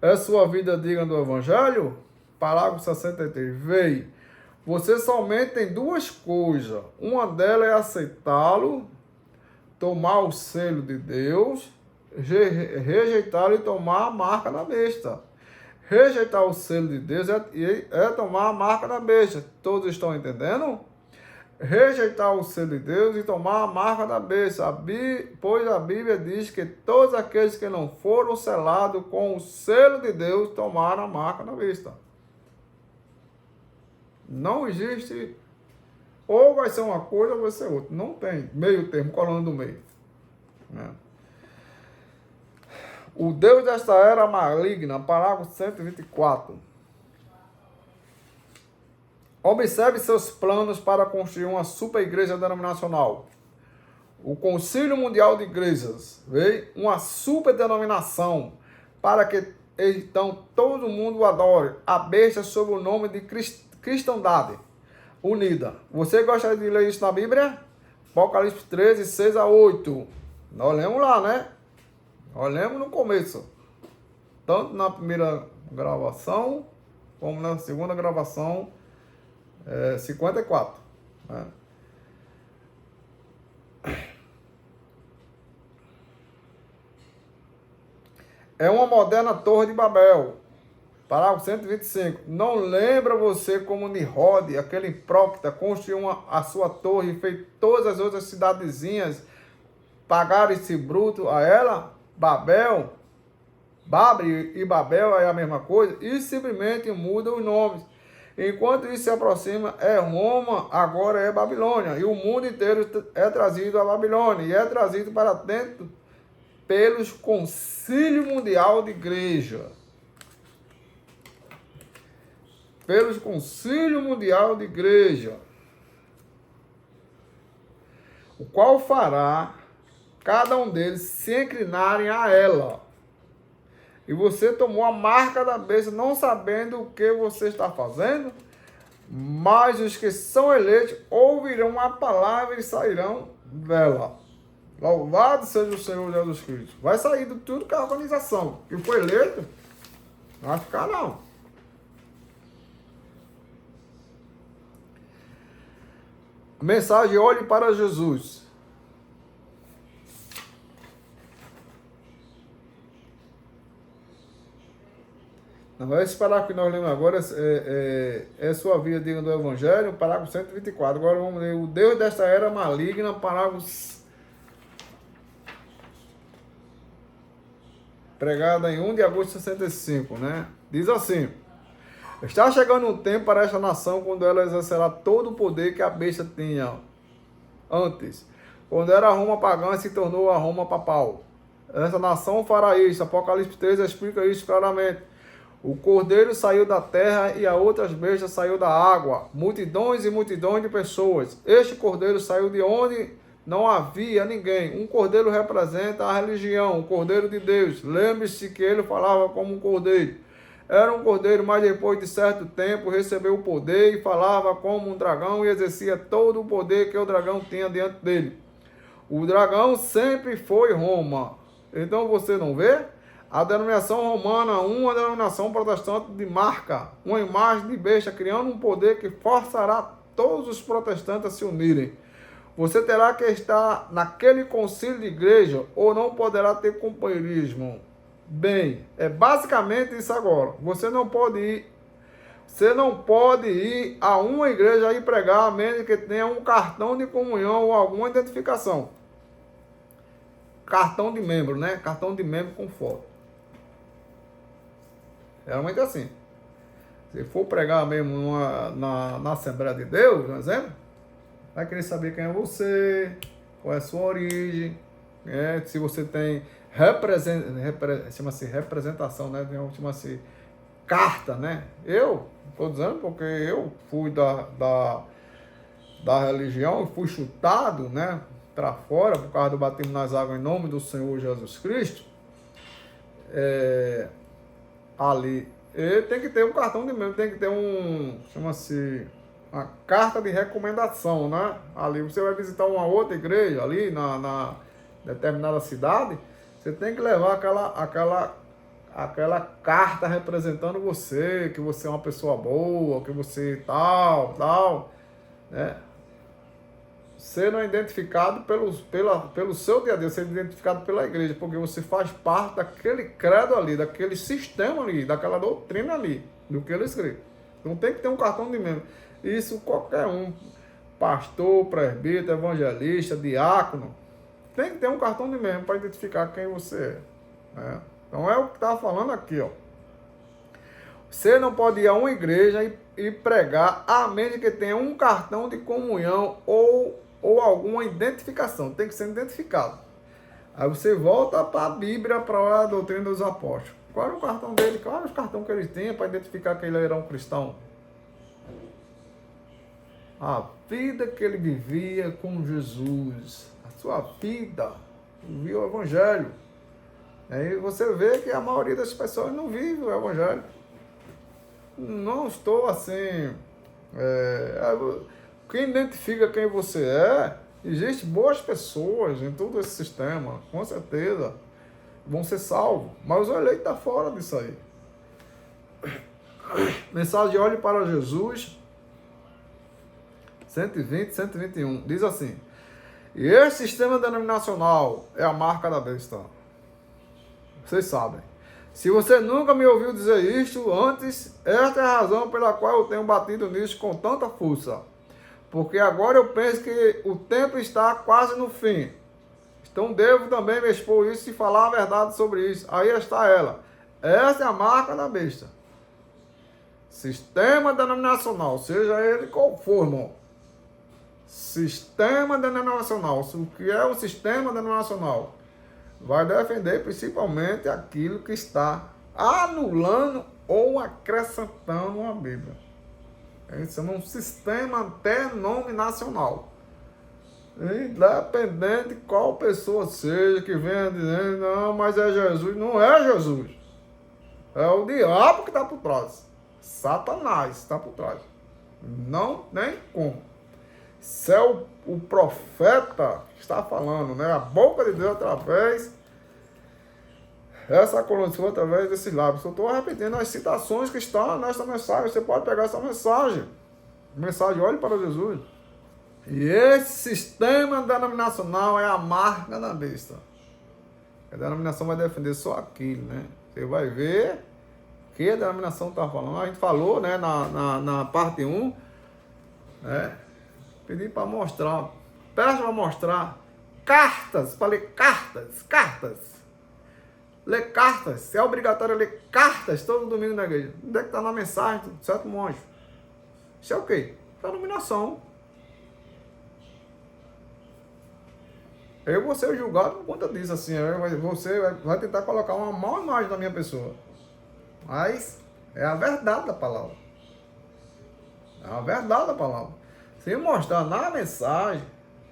É sua vida digna do Evangelho? Parágrafo 63. Veio. Você somente tem duas coisas. Uma delas é aceitá-lo, tomar o selo de Deus, rejeitá-lo e tomar a marca da besta. Rejeitar o selo de Deus é tomar a marca da besta. Todos estão entendendo? Rejeitar o selo de Deus e tomar a marca da besta, pois a Bíblia diz que todos aqueles que não foram selados com o selo de Deus tomaram a marca da besta. Não existe, ou vai ser uma coisa ou vai ser outra, não tem meio termo, coluna do meio, né? O Deus desta era maligna, parágrafo 124. Observe seus planos para construir uma super igreja denominacional. O Concílio Mundial de Igrejas veio uma super denominação para que então todo mundo adore a besta sob o nome de cristandade unida. Você gostaria de ler isso na Bíblia? Apocalipse 13, 6 a 8. Nós lemos lá, né? Nós lemos no começo. Tanto na primeira gravação, como na segunda gravação, 54. Né? É uma moderna torre de Babel. Parágrafo 125. Não lembra você como Nimrod, aquele hipócrita, construiu a sua torre e fez todas as outras cidadezinhas pagar esse bruto a ela? Babel. Babre e Babel é a mesma coisa, e simplesmente mudam os nomes. Enquanto isso se aproxima, é Roma, agora é Babilônia, e o mundo inteiro é trazido a Babilônia, e é trazido para dentro pelos Concílio Mundial de Igreja. Pelos Concílio Mundial de Igreja, o qual fará cada um deles se inclinarem a ela. E você tomou a marca da besta, não sabendo o que você está fazendo, mas os que são eleitos ouvirão a palavra e sairão dela. Louvado seja o Senhor Jesus Cristo. Vai sair de tudo que é organização. Que foi eleito, não vai ficar não. Mensagem: olhe para Jesus. Esse parágrafo que nós lemos agora é sua vida digna do Evangelho, parágrafo 124. Agora vamos ler o Deus desta era maligna, parágrafo pregado em 1 de agosto de 65, né? Diz assim: está chegando um tempo para esta nação quando ela exercerá todo o poder que a besta tinha antes, quando era a Roma pagã, se tornou a Roma papal. Essa nação fará isso. Apocalipse 3 explica isso claramente. O cordeiro saiu da terra e a outras bestas saiu da água. Multidões e multidões de pessoas. Este cordeiro saiu de onde não havia ninguém. Um cordeiro representa a religião, o cordeiro de Deus. Lembre-se que ele falava como um cordeiro. Era um cordeiro, mas depois de certo tempo recebeu o poder e falava como um dragão e exercia todo o poder que o dragão tinha diante dele. O dragão sempre foi Roma. Então você não vê? A denominação romana, uma denominação protestante de marca, uma imagem de besta, criando um poder que forçará todos os protestantes a se unirem. Você terá que estar naquele concílio de igreja ou não poderá ter companheirismo. Bem, é basicamente isso agora. Você não pode ir a uma igreja e pregar a menos que tenha um cartão de comunhão ou alguma identificação. Cartão de membro, né? Cartão de membro com foto. Realmente assim. Se for pregar mesmo na Assembleia de Deus, por exemplo, vai querer saber quem é você, qual é a sua origem, se você tem chama-se representação, né? Chama-se carta, né? Eu estou dizendo porque eu fui da religião, fui chutado, né, para fora por causa do batismo nas águas em nome do Senhor Jesus Cristo. Ali, ele tem que ter um cartão de membro, tem que ter chama-se uma carta de recomendação, né? Ali você vai visitar uma outra igreja ali na determinada cidade, você tem que levar aquela carta representando você, que você é uma pessoa boa, que você tal, né? Você não é identificado pelo seu dia a dia, você é identificado pela igreja, porque você faz parte daquele credo ali, daquele sistema ali, daquela doutrina ali, do que ele escreve. Então tem que ter um cartão de membro. Isso qualquer um, pastor, presbítero, evangelista, diácono, tem que ter um cartão de membro para identificar quem você é, né? Então é o que está falando aqui, ó. Você não pode ir a uma igreja e pregar a menos que tenha um cartão de comunhão ou alguma identificação. Tem que ser identificado. Aí você volta para a Bíblia, para a doutrina dos apóstolos. Qual era o cartão dele? Qual era o cartão que ele tinha para identificar que ele era um cristão? A vida que ele vivia com Jesus. A sua vida. Vivia o Evangelho. Aí você vê que a maioria das pessoas não vive o Evangelho. Não estou assim... Quem identifica quem você é, existem boas pessoas em todo esse sistema, com certeza, vão ser salvos, mas o eleito está fora disso aí. Mensagem: olhe para Jesus, 120, 121, diz assim: e esse sistema denominacional é a marca da besta. Vocês sabem. Se você nunca me ouviu dizer isto antes, esta é a razão pela qual eu tenho batido nisso com tanta força. Porque agora eu penso que o tempo está quase no fim. Então devo também me expor isso e falar a verdade sobre isso. Aí está ela. Essa é a marca da besta. Sistema denominacional, seja ele qual for, irmão. Sistema denominacional. O que é o sistema denominacional? Vai defender principalmente aquilo que está anulando ou acrescentando a Bíblia. Isso é um sistema denominacional. Independente de qual pessoa seja que venha dizendo, não, mas é Jesus. Não é Jesus. É o diabo que está por trás. Satanás está por trás. Não tem como. Isso é o profeta que está falando, né? A boca de Deus através, essa coluna através desses lábios. Eu estou repetindo as citações que estão nesta mensagem. Você pode pegar essa mensagem. Mensagem, olhe para Jesus. E esse sistema denominacional é a marca da besta. A denominação vai defender só aquilo, né? Você vai ver que a denominação está falando. A gente falou, né, na parte 1, né? Pedi para mostrar, peço para mostrar cartas, para ler cartas. Ler cartas, é obrigatório ler cartas todo domingo na igreja. Onde é que está na mensagem do sétimo anjo? Isso é o quê? Denominação. Eu vou ser julgado por conta disso, assim, você vai tentar colocar uma má imagem da minha pessoa. Mas é a verdade da palavra. É a verdade da palavra. Se mostrar na mensagem,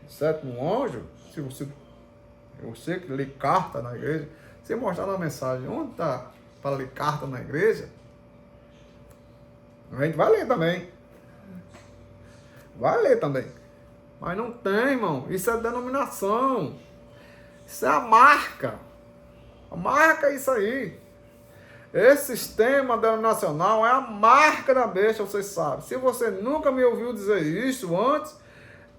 sétimo anjo, se você que lê carta na igreja, se mostrar na mensagem onde está para ler carta na igreja, a gente vai ler também. Vai ler também. Mas não tem, irmão. Isso é denominação. Isso é a marca. A marca é isso aí. Esse sistema denominacional é a marca da besta, vocês sabem. Se você nunca me ouviu dizer isso antes,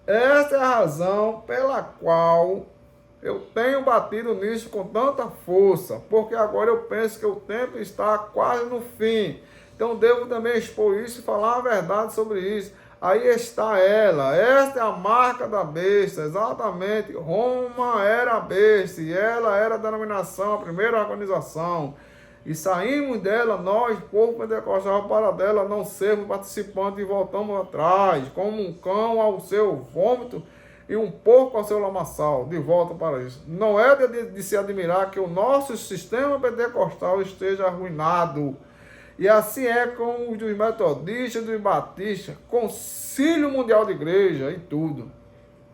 essa é a razão pela qual eu tenho batido nisso com tanta força. Porque agora eu penso que o tempo está quase no fim. Então devo também expor isso e falar a verdade sobre isso. Aí está ela, esta é a marca da besta, exatamente. Roma era a besta e ela era a denominação, a primeira organização. E saímos dela, nós, povo pentecostal, para dela não sermos participantes e voltamos atrás, como um cão ao seu vômito e um porco ao seu lamaçal, de volta para isso. Não é de se admirar que o nosso sistema pentecostal esteja arruinado. E assim é com os dos metodistas, dos batistas, Concílio Mundial de Igreja e tudo.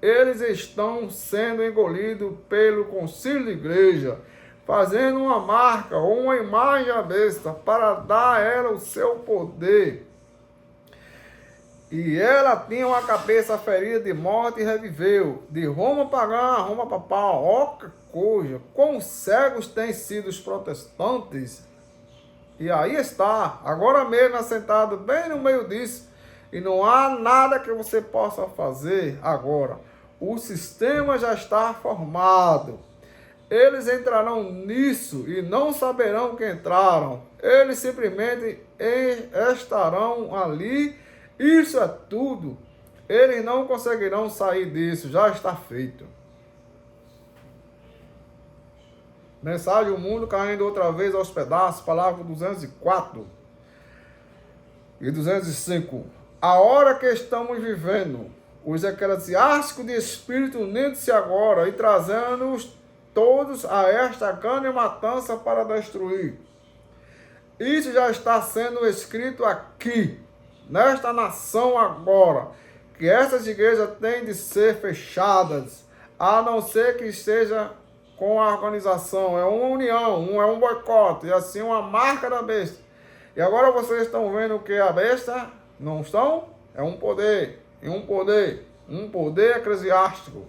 Eles estão sendo engolidos pelo Concílio de Igreja, fazendo uma marca ou uma imagem à besta para dar a ela o seu poder. E ela tinha uma cabeça ferida de morte e reviveu. De Roma pagã a Roma papal. Ó que coisa! Quão cegos têm sido os protestantes! E aí está, agora mesmo assentado bem no meio disso. E não há nada que você possa fazer agora. O sistema já está formado. Eles entrarão nisso e não saberão que entraram. Eles simplesmente estarão ali. Isso é tudo. Eles não conseguirão sair disso. Já está feito. Mensagem: o mundo caindo outra vez aos pedaços. Palavra 204 e 205. A hora que estamos vivendo, os eclesiásticos de espírito unindo-se agora e trazendo-os todos a esta grande matança para destruir. Isso já está sendo escrito aqui, nesta nação agora, que essas igrejas têm de ser fechadas, a não ser que esteja com a organização, é uma união, é um boicote, e assim uma marca da besta. E agora vocês estão vendo que a besta, não estão? É um poder, um poder eclesiástico.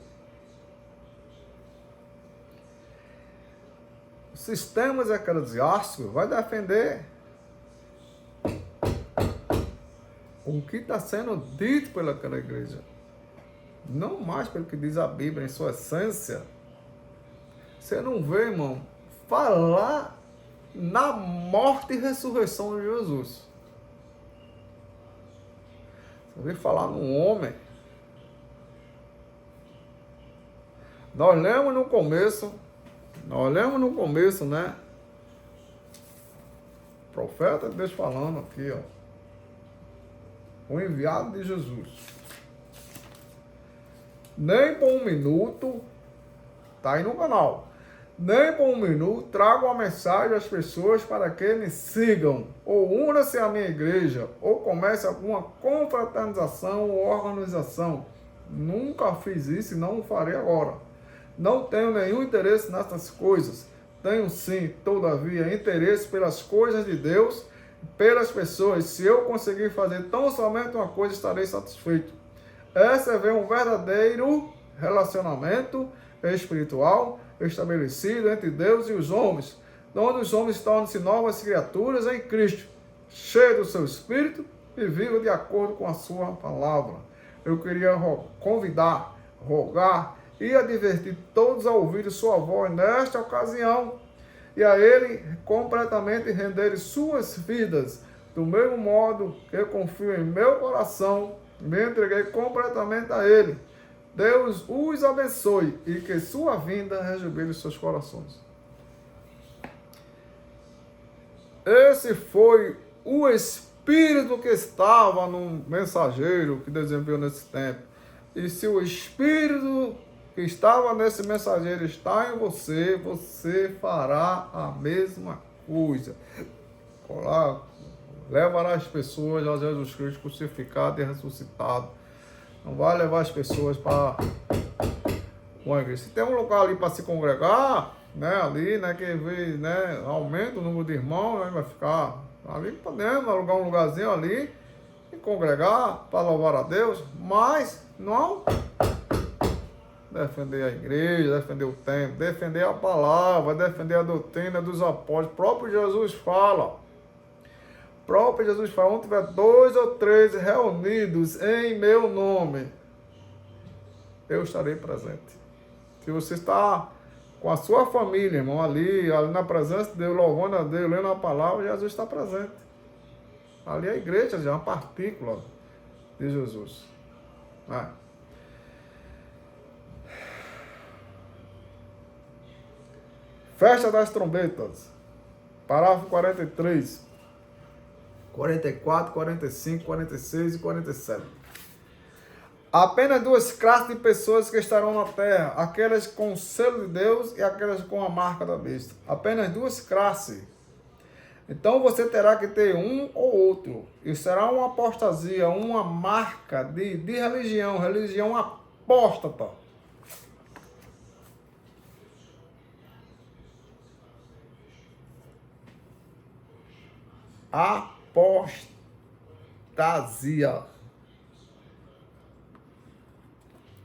Sistemas eclesiásticos vai defender o que está sendo dito pelaquela igreja. Não mais pelo que diz a Bíblia em sua essência. Você não vê, irmão, falar na morte e ressurreição de Jesus. Você vê falar num homem. Nós lemos no começo, né? Profeta de Deus falando aqui, ó. O enviado de Jesus. Nem por um minuto, tá aí no canal, nem por um minuto trago uma mensagem às pessoas para que me sigam, ou una-se à minha igreja, ou comece alguma confraternização ou organização. Nunca fiz isso e não o farei agora. Não tenho nenhum interesse nessas coisas. Tenho sim, todavia, interesse pelas coisas de Deus, pelas pessoas. Se eu conseguir fazer tão somente uma coisa, estarei satisfeito. Essa é ver um verdadeiro relacionamento espiritual estabelecido entre Deus e os homens, onde os homens tornam-se novas criaturas em Cristo, cheios do seu Espírito e vivam de acordo com a sua palavra. Eu queria convidar, rogar e advertir todos a ouvirem sua voz nesta ocasião e a Ele completamente renderem suas vidas, do mesmo modo que eu confio em meu coração, me entreguei completamente a Ele. Deus os abençoe e que sua vinda rejubile seus corações. Esse foi o Espírito que estava no mensageiro que Deus enviou nesse tempo. E se o Espírito que estava nesse mensageiro está em você, você fará a mesma coisa. Levará as pessoas a Jesus Cristo crucificado e ressuscitado. Não vai levar as pessoas para uma igreja. Se tem um lugar ali para se congregar, né, ali, né, que vê, né, aumenta o número de irmãos, né, vai ficar ali, podemos alugar um lugarzinho ali e congregar para louvar a Deus, mas não defender a igreja, defender o templo, defender a palavra, defender a doutrina dos apóstolos. O próprio Jesus fala. Onde tiver 2 ou 3 reunidos em meu nome, eu estarei presente. Se você está com a sua família, irmão, ali na presença de Deus, louvando a Deus, lendo a palavra, Jesus está presente. Ali é a igreja, já é uma partícula de Jesus. Festa das trombetas. Parágrafo 43. 44, 45, 46 e 47. Apenas 2 classes de pessoas que estarão na terra, aquelas com o selo de Deus e aquelas com a marca da besta. Apenas 2 classes. Então você terá que ter um ou outro. E será uma apostasia, uma marca de religião apóstata. Apostasia.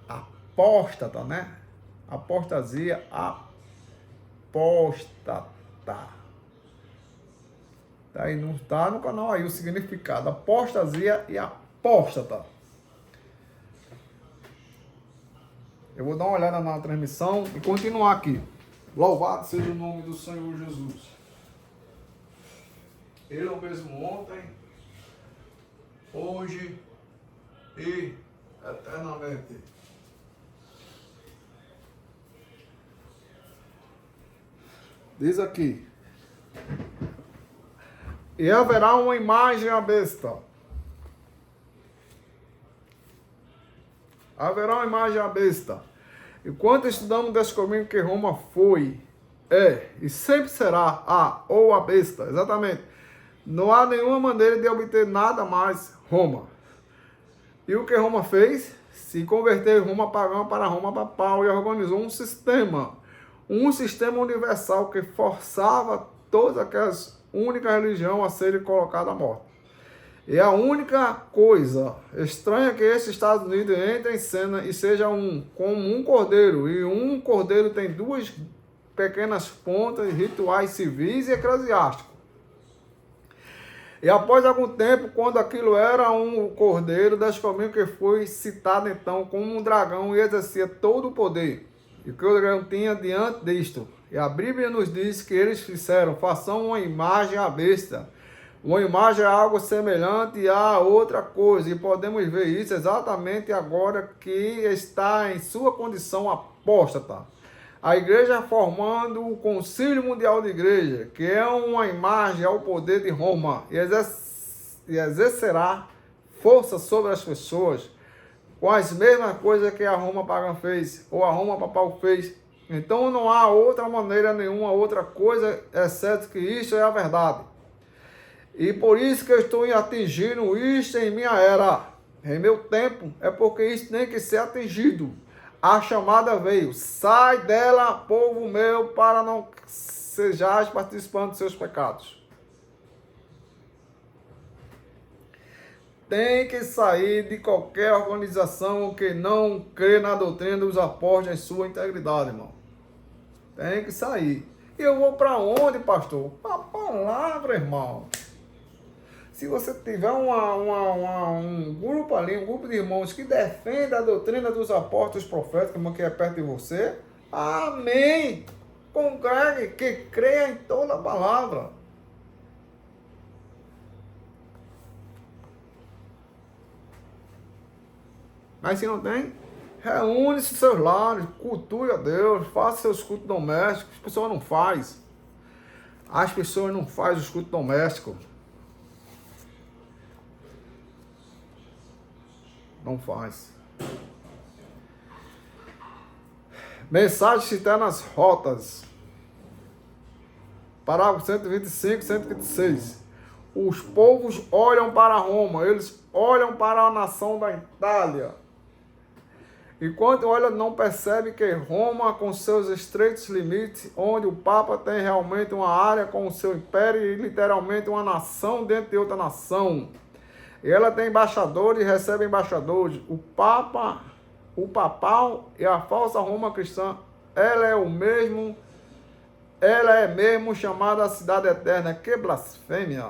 Apóstata, né? Apostasia, apóstata. Daí não está no canal aí o significado. Apostasia e apóstata. Eu vou dar uma olhada na transmissão e continuar aqui. Louvado seja o nome do Senhor Jesus. Ele é o mesmo ontem, hoje e eternamente. Diz aqui. E haverá uma imagem à besta. Haverá uma imagem à besta. Enquanto estudamos, descobrimos que Roma foi, é e sempre será a besta. Exatamente. Não há nenhuma maneira de obter nada mais Roma. E o que Roma fez? Se converteu em Roma pagã para Roma papal e organizou um sistema universal que forçava todas aquelas única religião a serem colocadas à morte. E a única coisa estranha é que esse Estados Unidos entre em cena e seja como um cordeiro. E um cordeiro tem 2 pequenas pontas, rituais civis e eclesiásticos. E após algum tempo, quando aquilo era um cordeiro, descobriu que foi citado então como um dragão e exercia todo o poder. E que o dragão tinha diante disto. E a Bíblia nos diz que eles fizeram, façam uma imagem à besta. Uma imagem é algo semelhante a outra coisa. E podemos ver isso exatamente agora que está em sua condição apóstata. A igreja formando o Concílio Mundial de Igreja, que é uma imagem ao poder de Roma, e exercerá força sobre as pessoas, com as mesmas coisas que a Roma pagã fez, ou a Roma papal fez. Então não há outra maneira nenhuma, outra coisa, exceto que isso é a verdade. E por isso que eu estou atingindo isso em minha era, em meu tempo, é porque isso tem que ser atingido. A chamada veio, sai dela, povo meu, para não sejais participando dos seus pecados. Tem que sair de qualquer organização que não crê na doutrina dos apóstolos em sua integridade, irmão. Tem que sair. E eu vou para onde, pastor? Para a palavra, irmão. Se você tiver um grupo ali, um grupo de irmãos que defende a doutrina dos apóstolos proféticos, irmão, que é perto de você, amém. Congregue, que creia em toda a palavra. Mas se não tem, reúne-se em seus lares, cultue a Deus, faça seus cultos domésticos. As pessoas não fazem. As pessoas não fazem os cultos domésticos. Não faz. Mensagem citada nas rotas. Parágrafo 125, 126. Os povos olham para Roma, eles olham para a nação da Itália. Enquanto olha, não percebe que Roma, com seus estreitos limites, onde o Papa tem realmente uma área com o seu império e literalmente uma nação dentro de outra nação. E ela tem embaixadores e recebe embaixadores. O papal e a falsa Roma cristã, ela é mesmo chamada a cidade eterna. Que blasfêmia!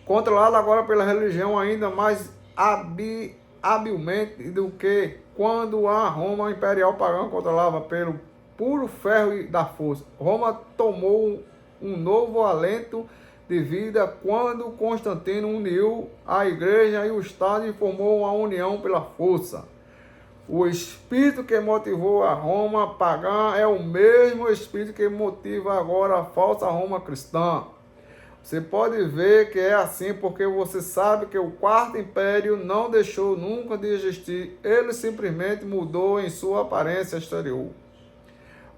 Controlada agora pela religião ainda mais habilmente do que quando a Roma imperial pagã controlava pelo puro ferro da força. Roma tomou um novo alento de vida quando Constantino uniu a igreja e o Estado e formou uma união pela força. O espírito que motivou a Roma pagã é o mesmo espírito que motiva agora a falsa Roma cristã. Você pode ver que é assim porque você sabe que o quarto império não deixou nunca de existir. Ele simplesmente mudou em sua aparência exterior.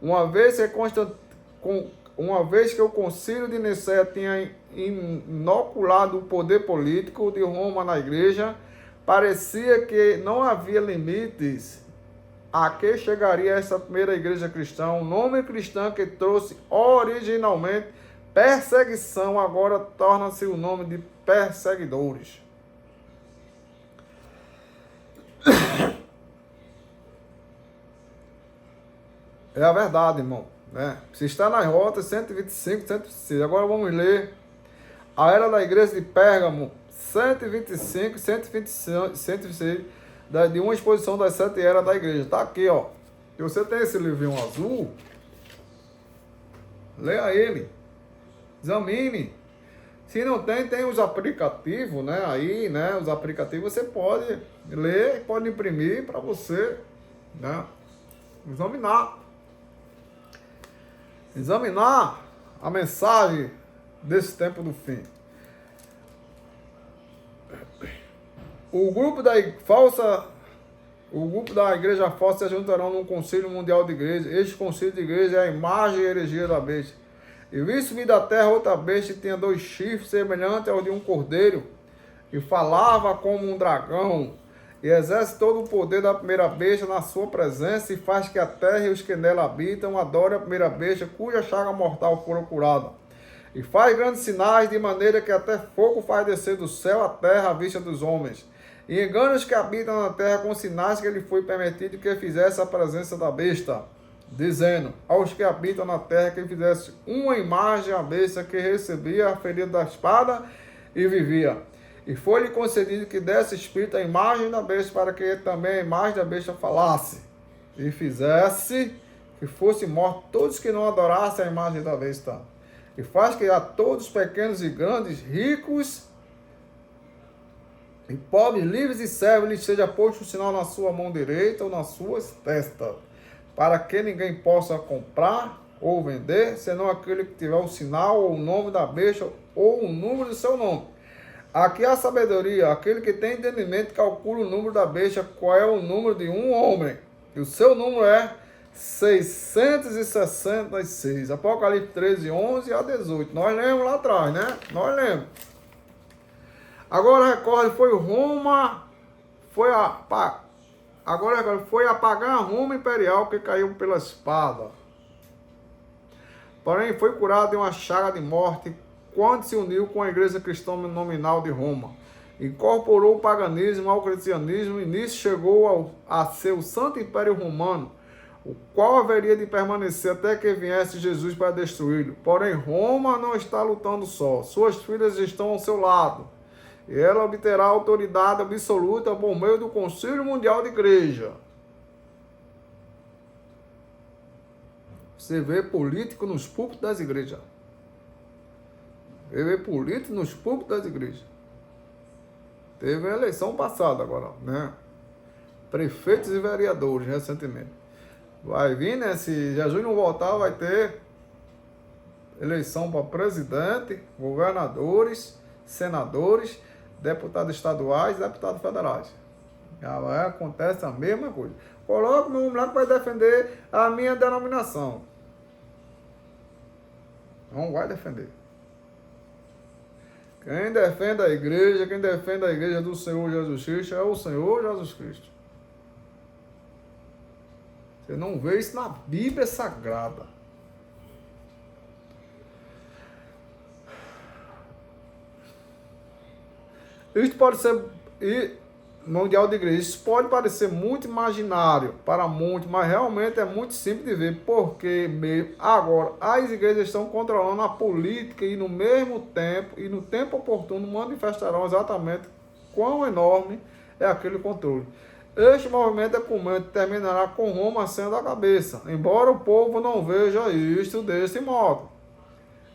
Uma vez que o Concílio de Nicéia tinha inoculado o poder político de Roma na igreja, parecia que não havia limites a que chegaria essa primeira igreja cristã, um nome cristão que trouxe originalmente perseguição, agora torna-se o nome de perseguidores. É a verdade, irmão. Né? Se está nas rotas 125, 126. Agora vamos ler a era da igreja de Pérgamo, 125, 126, 126, de uma exposição das 7 eras da igreja. Está aqui, ó. Se você tem esse livrinho azul, leia ele. Examine. Se não tem, tem os aplicativos, né? Aí, né? Os aplicativos você pode ler, pode imprimir para você, né? Examinar a mensagem desse tempo do fim. O grupo da igreja falsa se juntarão num concílio mundial de igreja. Este concílio de igreja é a imagem e a heresia da besta. E visto-me da terra outra besta que tinha 2 chifres semelhantes aos de um cordeiro, e falava como um dragão, e exerce todo o poder da primeira besta na sua presença, e faz que a terra e os que nela habitam adorem a primeira besta, cuja chaga mortal fora curada. E faz grandes sinais, de maneira que até fogo faz descer do céu à terra à vista dos homens. E engana os que habitam na terra com sinais que lhe foi permitido que fizesse a presença da besta, dizendo aos que habitam na terra que fizesse uma imagem à besta que recebia a ferida da espada e vivia. E foi-lhe concedido que desse espírito a imagem da besta, para que também a imagem da besta falasse, e fizesse que fosse morto todos que não adorassem a imagem da besta. E faz que a todos, pequenos e grandes, ricos e pobres, livres e servos, lhes seja posto um sinal na sua mão direita ou nas suas testas, para que ninguém possa comprar ou vender, senão aquele que tiver o sinal ou o nome da besta ou o número do seu nome. Aqui a sabedoria, aquele que tem entendimento calcula o número da besta, qual é o número de um homem, e o seu número é 666. Apocalipse 13, 11 a 18. Nós lemos lá atrás, né? Nós lemos. Agora recorde, foi Roma, foi apagar a Roma imperial que caiu pela espada. Porém, foi curado de uma chaga de morte quando se uniu com a igreja cristã nominal de Roma. Incorporou o paganismo ao cristianismo e nisso chegou a ser o Santo Império Romano, o qual haveria de permanecer até que viesse Jesus para destruí-lo. Porém, Roma não está lutando só. Suas filhas estão ao seu lado. E ela obterá autoridade absoluta por meio do Concílio Mundial de Igreja. Você vê político nos púlpitos das igrejas. Você vê político nos púlpitos das igrejas. Teve a eleição passada agora, né? Prefeitos e vereadores, recentemente. Vai vir, né? Se Jesus não voltar, vai ter eleição para presidente, governadores, senadores, deputados estaduais e deputados federais. Já acontece a mesma coisa. Coloca o meu mulher que vai defender a minha denominação. Não vai defender. Quem defende a igreja do Senhor Jesus Cristo é o Senhor Jesus Cristo. Você não vê isso na Bíblia Sagrada. Isso pode ser mundial de igreja. Isso pode parecer muito imaginário para muitos, mas realmente é muito simples de ver, porque mesmo agora as igrejas estão controlando a política e no mesmo tempo e no tempo oportuno manifestarão exatamente quão enorme é aquele controle. Este movimento ecumênico terminará com Roma sendo a cabeça, embora o povo não veja isto desse modo.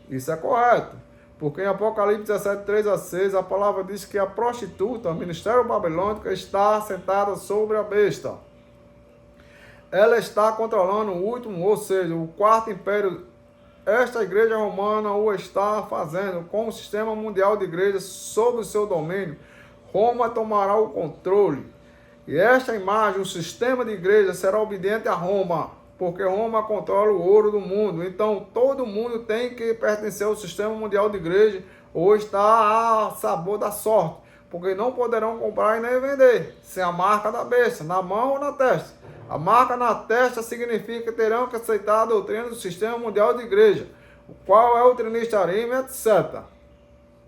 Isso é correto. Porque em Apocalipse 17, 3 a 6, a palavra diz que a prostituta, o ministério babilônico, está sentada sobre a besta. Ela está controlando o último, ou seja, o quarto império. Esta igreja romana o está fazendo com o sistema mundial de igrejas sob o seu domínio. Roma tomará o controle. E esta imagem, o sistema de igreja, será obediente a Roma, porque Roma controla o ouro do mundo. Então, todo mundo tem que pertencer ao sistema mundial de igreja ou está a sabor da sorte, porque não poderão comprar e nem vender sem a marca da besta, na mão ou na testa. A marca na testa significa que terão que aceitar a doutrina do sistema mundial de igreja, o qual é o trinistarismo, etc.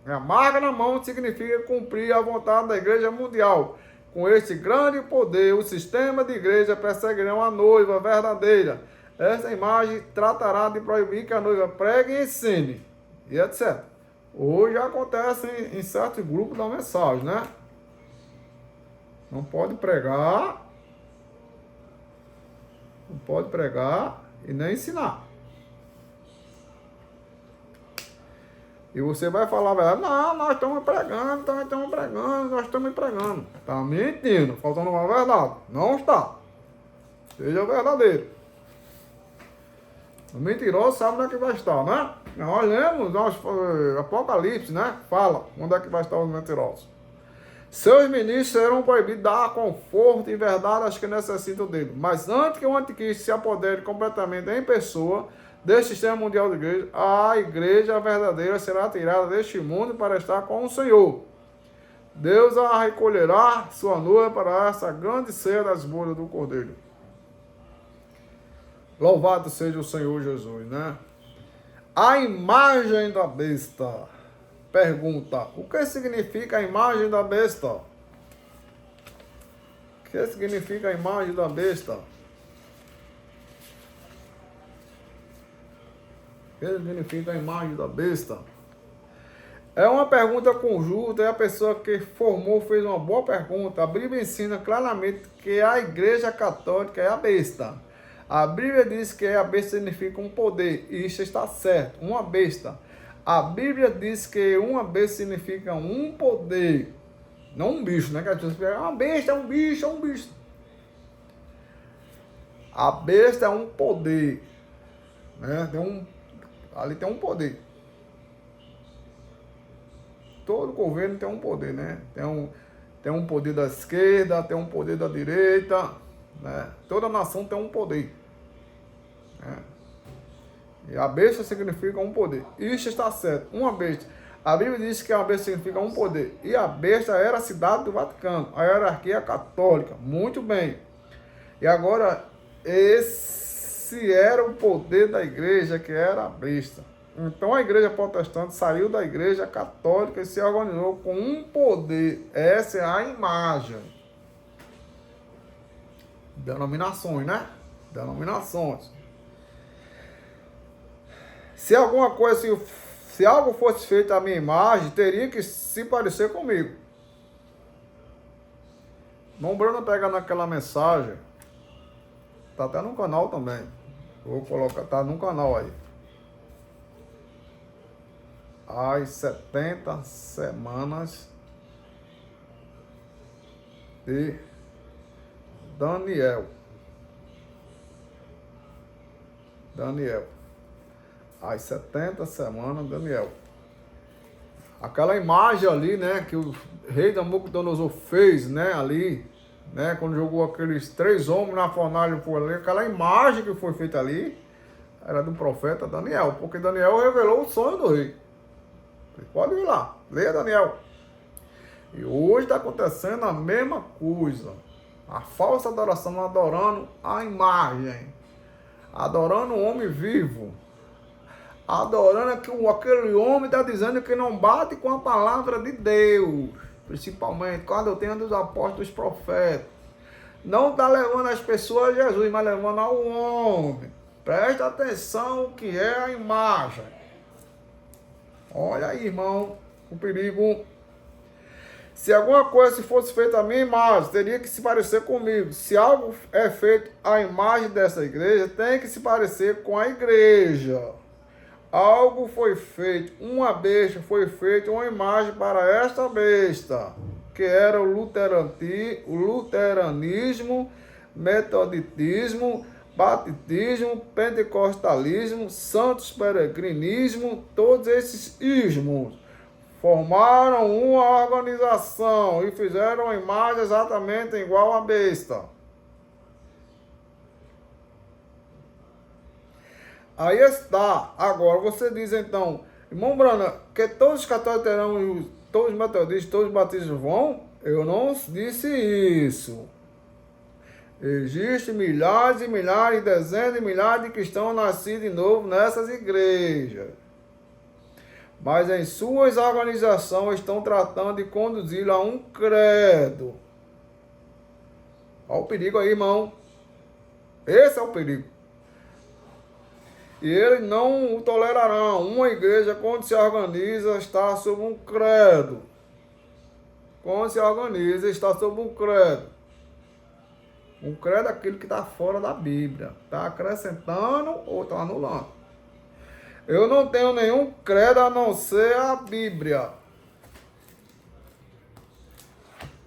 A marca na mão significa cumprir a vontade da igreja mundial. Com este grande poder, o sistema de igreja perseguirão a noiva verdadeira. Esta imagem tratará de proibir que a noiva pregue e ensine, e etc. Hoje acontece em certos grupos da mensagem, né? Não pode pregar e nem ensinar. E você vai falar, não, nós estamos pregando. Está mentindo, faltando uma verdade. Não está. Seja verdadeiro. O mentiroso sabe onde é que vai estar, né? Nós lemos Apocalipse, né? Fala onde é que vai estar os mentirosos. Seus ministros serão proibidos de dar conforto e verdade aos que necessitam dele. Mas antes que o anticristo se apodere completamente em pessoa deste sistema mundial de igreja, a igreja verdadeira será tirada deste mundo para estar com o Senhor. Deus a recolherá sua noiva para essa grande ceia das bodas do Cordeiro. Louvado seja o Senhor Jesus, né? A imagem da besta. Pergunta: o que significa a imagem da besta? O que significa a imagem da besta? O que significa a imagem da besta? É uma pergunta conjunta, e a pessoa que formou fez uma boa pergunta. A Bíblia ensina claramente que a Igreja Católica é a besta. A Bíblia diz que a besta significa um poder, e isso está certo, uma besta. A Bíblia diz que uma besta significa um poder, não um bicho, né? Que a gente uma besta, é um bicho, é um bicho. A besta é um poder, né? Ali tem um poder. Todo governo tem um poder, né? Tem um poder da esquerda, tem um poder da direita, né? Toda nação tem um poder, né? E a besta significa um poder. Isso está certo. Uma besta. A Bíblia diz que a besta significa um poder. E a besta era a cidade do Vaticano, a hierarquia católica. Muito bem. E agora, esse era o poder da igreja, que era a besta. Então a igreja protestante saiu da igreja católica e se organizou com um poder. Essa é a imagem. Denominações, né? Denominações. Se alguma coisa, se algo fosse feito à minha imagem, teria que se parecer comigo. Irmão Bruno pega naquela mensagem. Tá até no canal também. Vou colocar, tá no canal aí. As 70 semanas de Daniel. As 70 semanas de Daniel. Aquela imagem ali, né, que o rei Nabucodonosor fez, né, ali, né, quando jogou aqueles 3 homens na fornalha por ali, aquela imagem que foi feita ali, era do profeta Daniel, porque Daniel revelou o sonho do rei. Você pode ir lá, leia Daniel. E hoje está acontecendo a mesma coisa. A falsa adoração, adorando a imagem, adorando o homem vivo, adorando aquele homem está dizendo que não bate com a palavra de Deus, principalmente com a doutrina dos apóstolos e dos profetas. Não está levando as pessoas a Jesus, mas levando ao homem. Presta atenção o que é a imagem. Olha aí, irmão, o perigo. Se alguma coisa fosse feita à minha imagem, teria que se parecer comigo. Se algo é feito à imagem dessa igreja, tem que se parecer com a igreja. Algo foi feito, uma besta foi feita, uma imagem para esta besta, que era o luteranismo, metodismo, batismo, pentecostalismo, santos peregrinismo, todos esses ismos formaram uma organização e fizeram uma imagem exatamente igual à besta. Aí está. Agora você diz então, irmão Brana, que todos os católicos terão, todos os metodistas, todos os batistas vão? Eu não disse isso. Existem milhares e milhares, dezenas de milhares de cristãos nascidos de novo nessas igrejas. Mas em suas organizações estão tratando de conduzi-lo a um credo. Olha o perigo aí, irmão. Esse é o perigo. E eles não o tolerarão. Uma igreja, quando se organiza, está sob um credo. Quando se organiza, está sob um credo. Um credo é aquilo que está fora da Bíblia. Está acrescentando ou está anulando. Eu não tenho nenhum credo a não ser a Bíblia.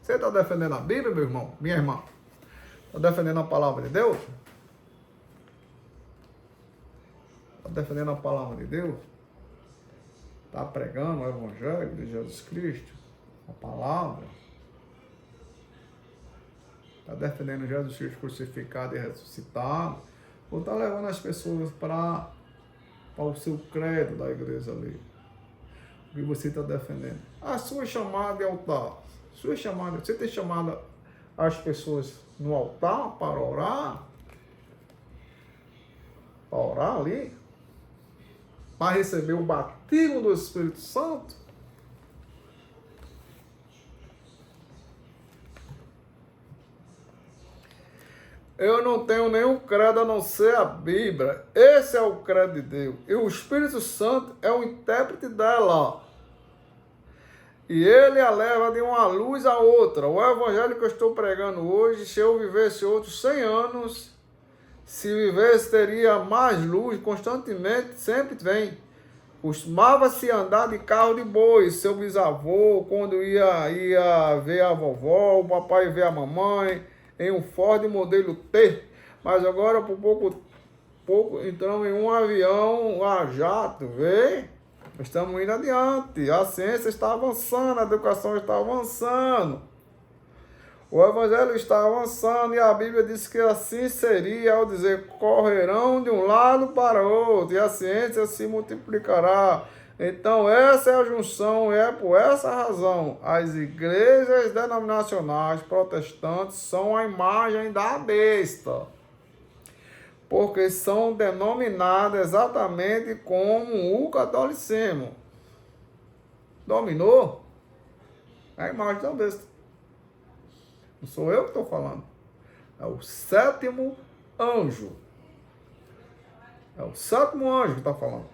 Você está defendendo a Bíblia, meu irmão? Minha irmã? Está defendendo a palavra de Deus? Está defendendo a palavra de Deus? Está pregando o Evangelho de Jesus Cristo? A palavra? Está defendendo Jesus Cristo crucificado e ressuscitado? Ou está levando as pessoas para o seu credo da igreja ali? O que você está defendendo? A sua chamada é altar. Sua chamada, você tem chamado as pessoas no altar para orar? Para orar ali? Para receber o batismo do Espírito Santo? Eu não tenho nenhum credo a não ser a Bíblia. Esse é o credo de Deus. E o Espírito Santo é o intérprete dela. E ele a leva de uma luz a outra. O evangelho que eu estou pregando hoje, se eu vivesse outros 100 anos, se vivesse, teria mais luz constantemente, sempre vem. Costumava-se andar de carro de boi. Seu bisavô, quando ia ver a vovó, o papai ver a mamãe, em um Ford modelo T. Mas agora, por pouco entramos em um avião a jato, vê? Estamos indo adiante. A ciência está avançando, a educação está avançando. O Evangelho está avançando e a Bíblia diz que assim seria ao dizer: correrão de um lado para outro e a ciência se multiplicará. Então essa é a junção, é por essa razão as igrejas denominacionais protestantes são a imagem da besta, porque são denominadas exatamente como o catolicismo. Dominou? É a imagem da besta. Não sou eu que estou falando. É o sétimo anjo. É o sétimo anjo que está falando.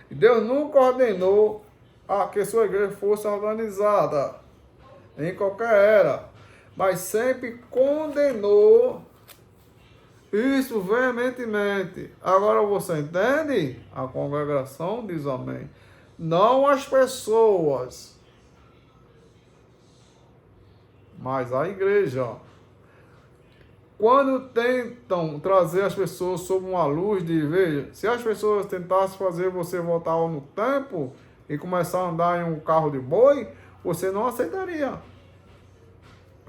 E Deus nunca ordenou a que sua igreja fosse organizada em qualquer era, mas sempre condenou isso veementemente. Agora você entende? A congregação diz amém. Não as pessoas, mas a igreja. Quando tentam trazer as pessoas sob uma luz de, veja, se as pessoas tentassem fazer você voltar no tempo e começar a andar em um carro de boi, você não aceitaria.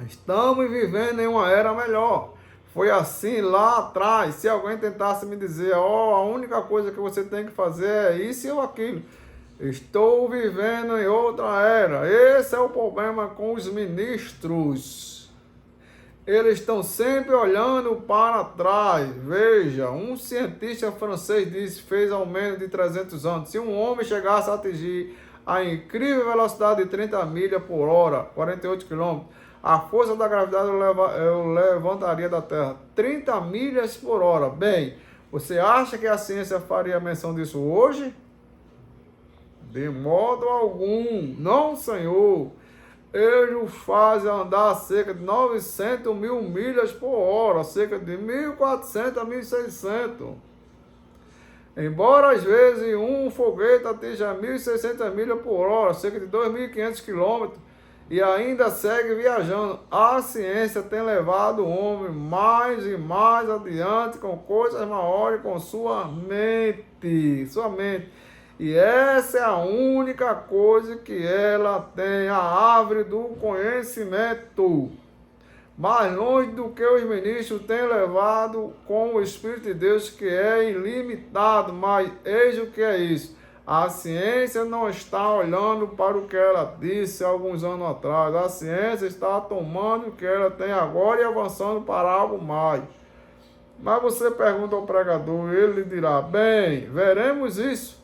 Estamos vivendo em uma era melhor. Foi assim lá atrás. Se alguém tentasse me dizer, a única coisa que você tem que fazer é isso ou aquilo, estou vivendo em outra era. Esse é o problema com os ministros. Eles estão sempre olhando para trás. Veja, um cientista francês disse, fez ao menos de 300 anos, se um homem chegasse a atingir a incrível velocidade de 30 milhas por hora, 48 km, a força da gravidade eu levantaria da Terra 30 milhas por hora. Bem, você acha que a ciência faria menção disso hoje? De modo algum. Não, Senhor. Eles nos fazem andar cerca de 900 mil milhas por hora, cerca de 1.400 a 1.600. Embora às vezes um foguete atinja 1.600 milhas por hora, cerca de 2.500 quilômetros, e ainda segue viajando, a ciência tem levado o homem mais e mais adiante com coisas maiores, com sua mente. E essa é a única coisa que ela tem, a árvore do conhecimento. Mais longe do que os ministros têm levado com o Espírito de Deus, que é ilimitado. Mas eis o que é isso. A ciência não está olhando para o que ela disse alguns anos atrás. A ciência está tomando o que ela tem agora e avançando para algo mais. Mas você pergunta ao pregador, ele lhe dirá, bem, veremos isso.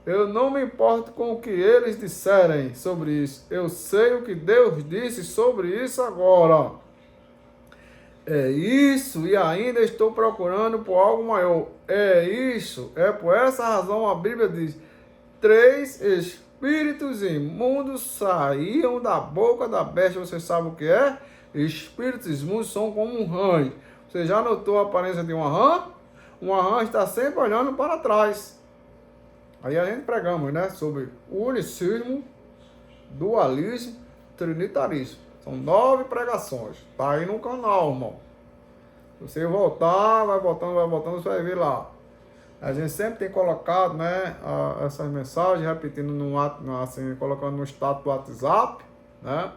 Eu não me importo com o que eles disserem sobre isso. Eu sei o que Deus disse sobre isso agora. É isso, e ainda estou procurando por algo maior. É isso, é por essa razão a Bíblia diz, 3 espíritos imundos saíam da boca da besta. Você sabe o que é? Espíritos imundos são como um rã. Você já notou a aparência de uma rã? Uma rã está sempre olhando para trás. Aí a gente pregamos, né, sobre unicismo, dualismo, trinitarismo. São 9 pregações. Tá aí no canal, irmão. Se você voltar, vai voltando, você vai ver lá. A gente sempre tem colocado, né, essas mensagens, repetindo assim, colocando no status do WhatsApp, né?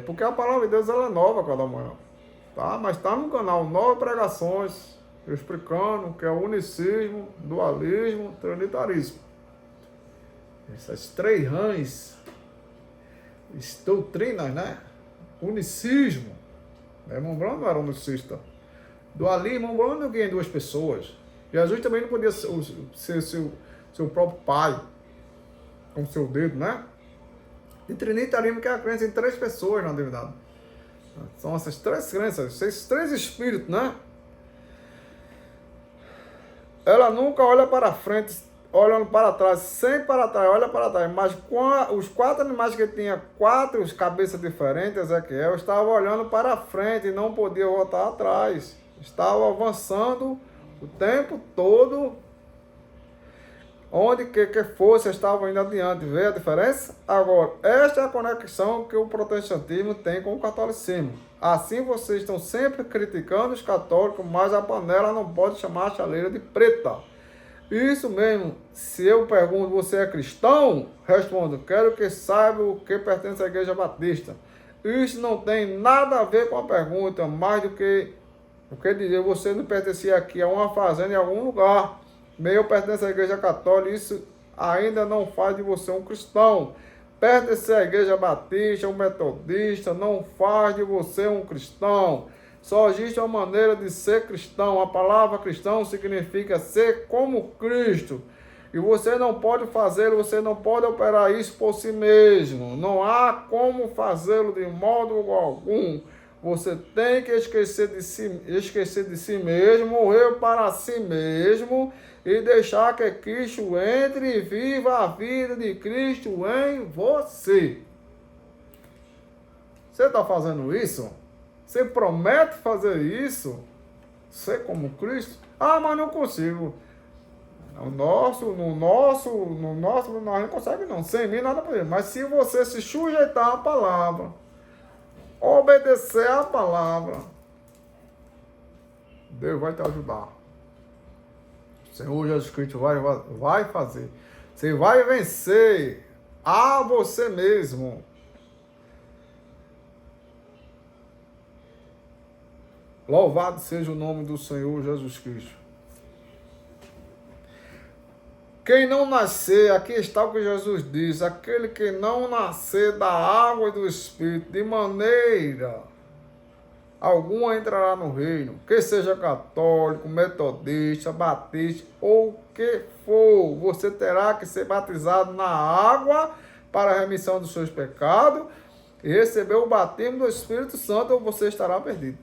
Porque a palavra de Deus ela é nova cada manhã. Tá? Mas está no canal 9 pregações. Explicando o que é unicismo, dualismo, trinitarismo. Essas 3 rãs, doutrinas, né? Unicismo. Irmão Branco não era unicista. Dualismo, irmão Branco ninguém é 2 pessoas. Jesus também não podia ser seu próprio pai, com seu dedo, né? E trinitarismo que é a crença em 3 pessoas, na verdade. São essas 3 crenças, esses 3 espíritos, né? Ela nunca olha para frente, olhando para trás, sempre para trás, olha para trás. Mas os 4 animais que tinham 4 cabeças diferentes, Ezequiel, estava olhando para frente e não podia voltar atrás. Estava avançando o tempo todo, onde que fosse, estava indo adiante. Vê a diferença? Agora, esta é a conexão que o protestantismo tem com o catolicismo. Assim vocês estão sempre criticando os católicos, mas a panela não pode chamar a chaleira de preta. Isso mesmo. Se eu pergunto, você é cristão? Respondo, quero que saiba o que pertence à Igreja Batista. Isso não tem nada a ver com a pergunta, mais do que o que dizer, você não pertencia aqui a uma fazenda em algum lugar. Eu pertenço à Igreja Católica, isso ainda não faz de você um cristão. Pertencer à Igreja Batista, um metodista, não faz de você um cristão. Só existe uma maneira de ser cristão. A palavra cristão significa ser como Cristo. E você não pode fazê-lo, você não pode operar isso por si mesmo. Não há como fazê-lo de modo algum. Você tem que esquecer de si mesmo, morrer para si mesmo e deixar que Cristo entre e viva a vida de Cristo em você. Você está fazendo isso? Você promete fazer isso? Ser como Cristo? Ah, mas não consigo. No nosso, nós não conseguimos não. Sem mim nada poder. Mas se você se sujeitar à palavra, obedecer à palavra, Deus vai te ajudar. O Senhor Jesus Cristo vai fazer. Você vai vencer a você mesmo. Louvado seja o nome do Senhor Jesus Cristo. Quem não nascer, aqui está o que Jesus diz, aquele que não nascer da água e do Espírito, de maneira alguma entrará no reino, que seja católico, metodista, batista ou o que for, você terá que ser batizado na água para a remissão dos seus pecados e receber o batismo do Espírito Santo ou você estará perdido.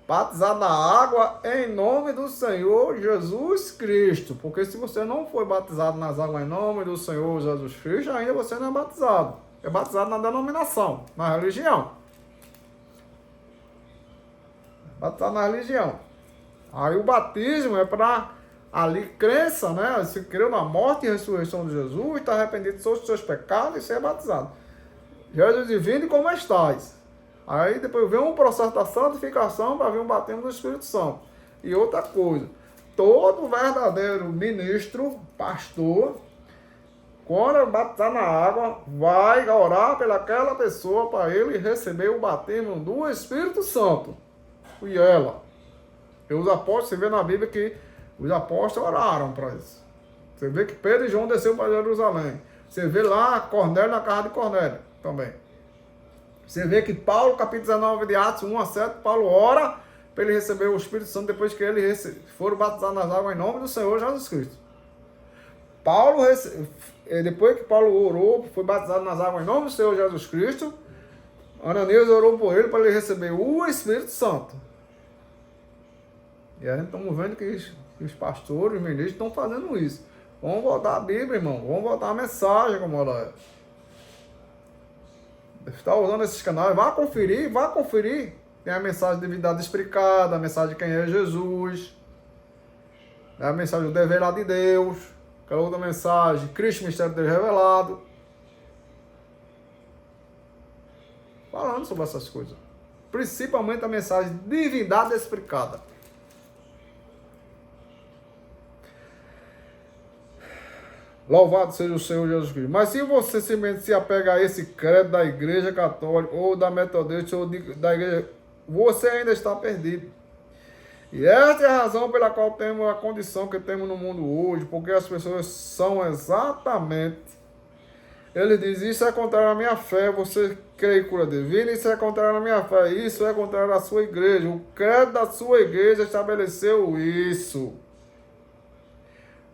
Batizado na água em nome do Senhor Jesus Cristo. Porque se você não foi batizado nas águas em nome do Senhor Jesus Cristo, ainda você não é batizado. É batizado na denominação, na religião. Batizado na religião. Aí o batismo é para ali crença, né? Se creu na morte e ressurreição de Jesus, está arrependido dos seus pecados e ser batizado. Jesus divino, como estás? Aí depois vem um processo da santificação para vir um batismo do Espírito Santo. E outra coisa, todo verdadeiro ministro, pastor, quando batizar na água, vai orar pelaquela pessoa para ele receber o batismo do Espírito Santo. E ela. E os apóstolos, você vê na Bíblia que os apóstolos oraram para isso. Você vê que Pedro e João desceram para Jerusalém. Você vê lá Cornélio na casa de Cornélio também. Você vê que Paulo, capítulo 19 de Atos 1 a 7, Paulo ora para ele receber o Espírito Santo depois que ele foram batizados nas águas em nome do Senhor Jesus Cristo. Depois que Paulo orou, foi batizado nas águas em nome do Senhor Jesus Cristo, Ananias orou por ele para ele receber o Espírito Santo. E a gente estamos vendo que os pastores, os ministros estão fazendo isso. Vamos voltar a Bíblia, irmão. Vamos voltar a mensagem como ela é. Está usando esses canais, vá conferir. Tem a mensagem de Divindade Explicada, a mensagem de quem é Jesus, a mensagem do dever lá de Deus, aquela outra mensagem, Cristo, Mistério de Deus Revelado. Falando sobre essas coisas. Principalmente a mensagem de Divindade Explicada. Louvado seja o Senhor Jesus Cristo. Mas se você se apega a esse credo da Igreja Católica, ou da Metodista, ou da Igreja, você ainda está perdido. E essa é a razão pela qual temos a condição que temos no mundo hoje, porque as pessoas são exatamente... Ele diz, isso é contrário à minha fé, você crê em cura divina, isso é contrário à minha fé, isso é contrário à sua igreja. O credo da sua igreja estabeleceu isso.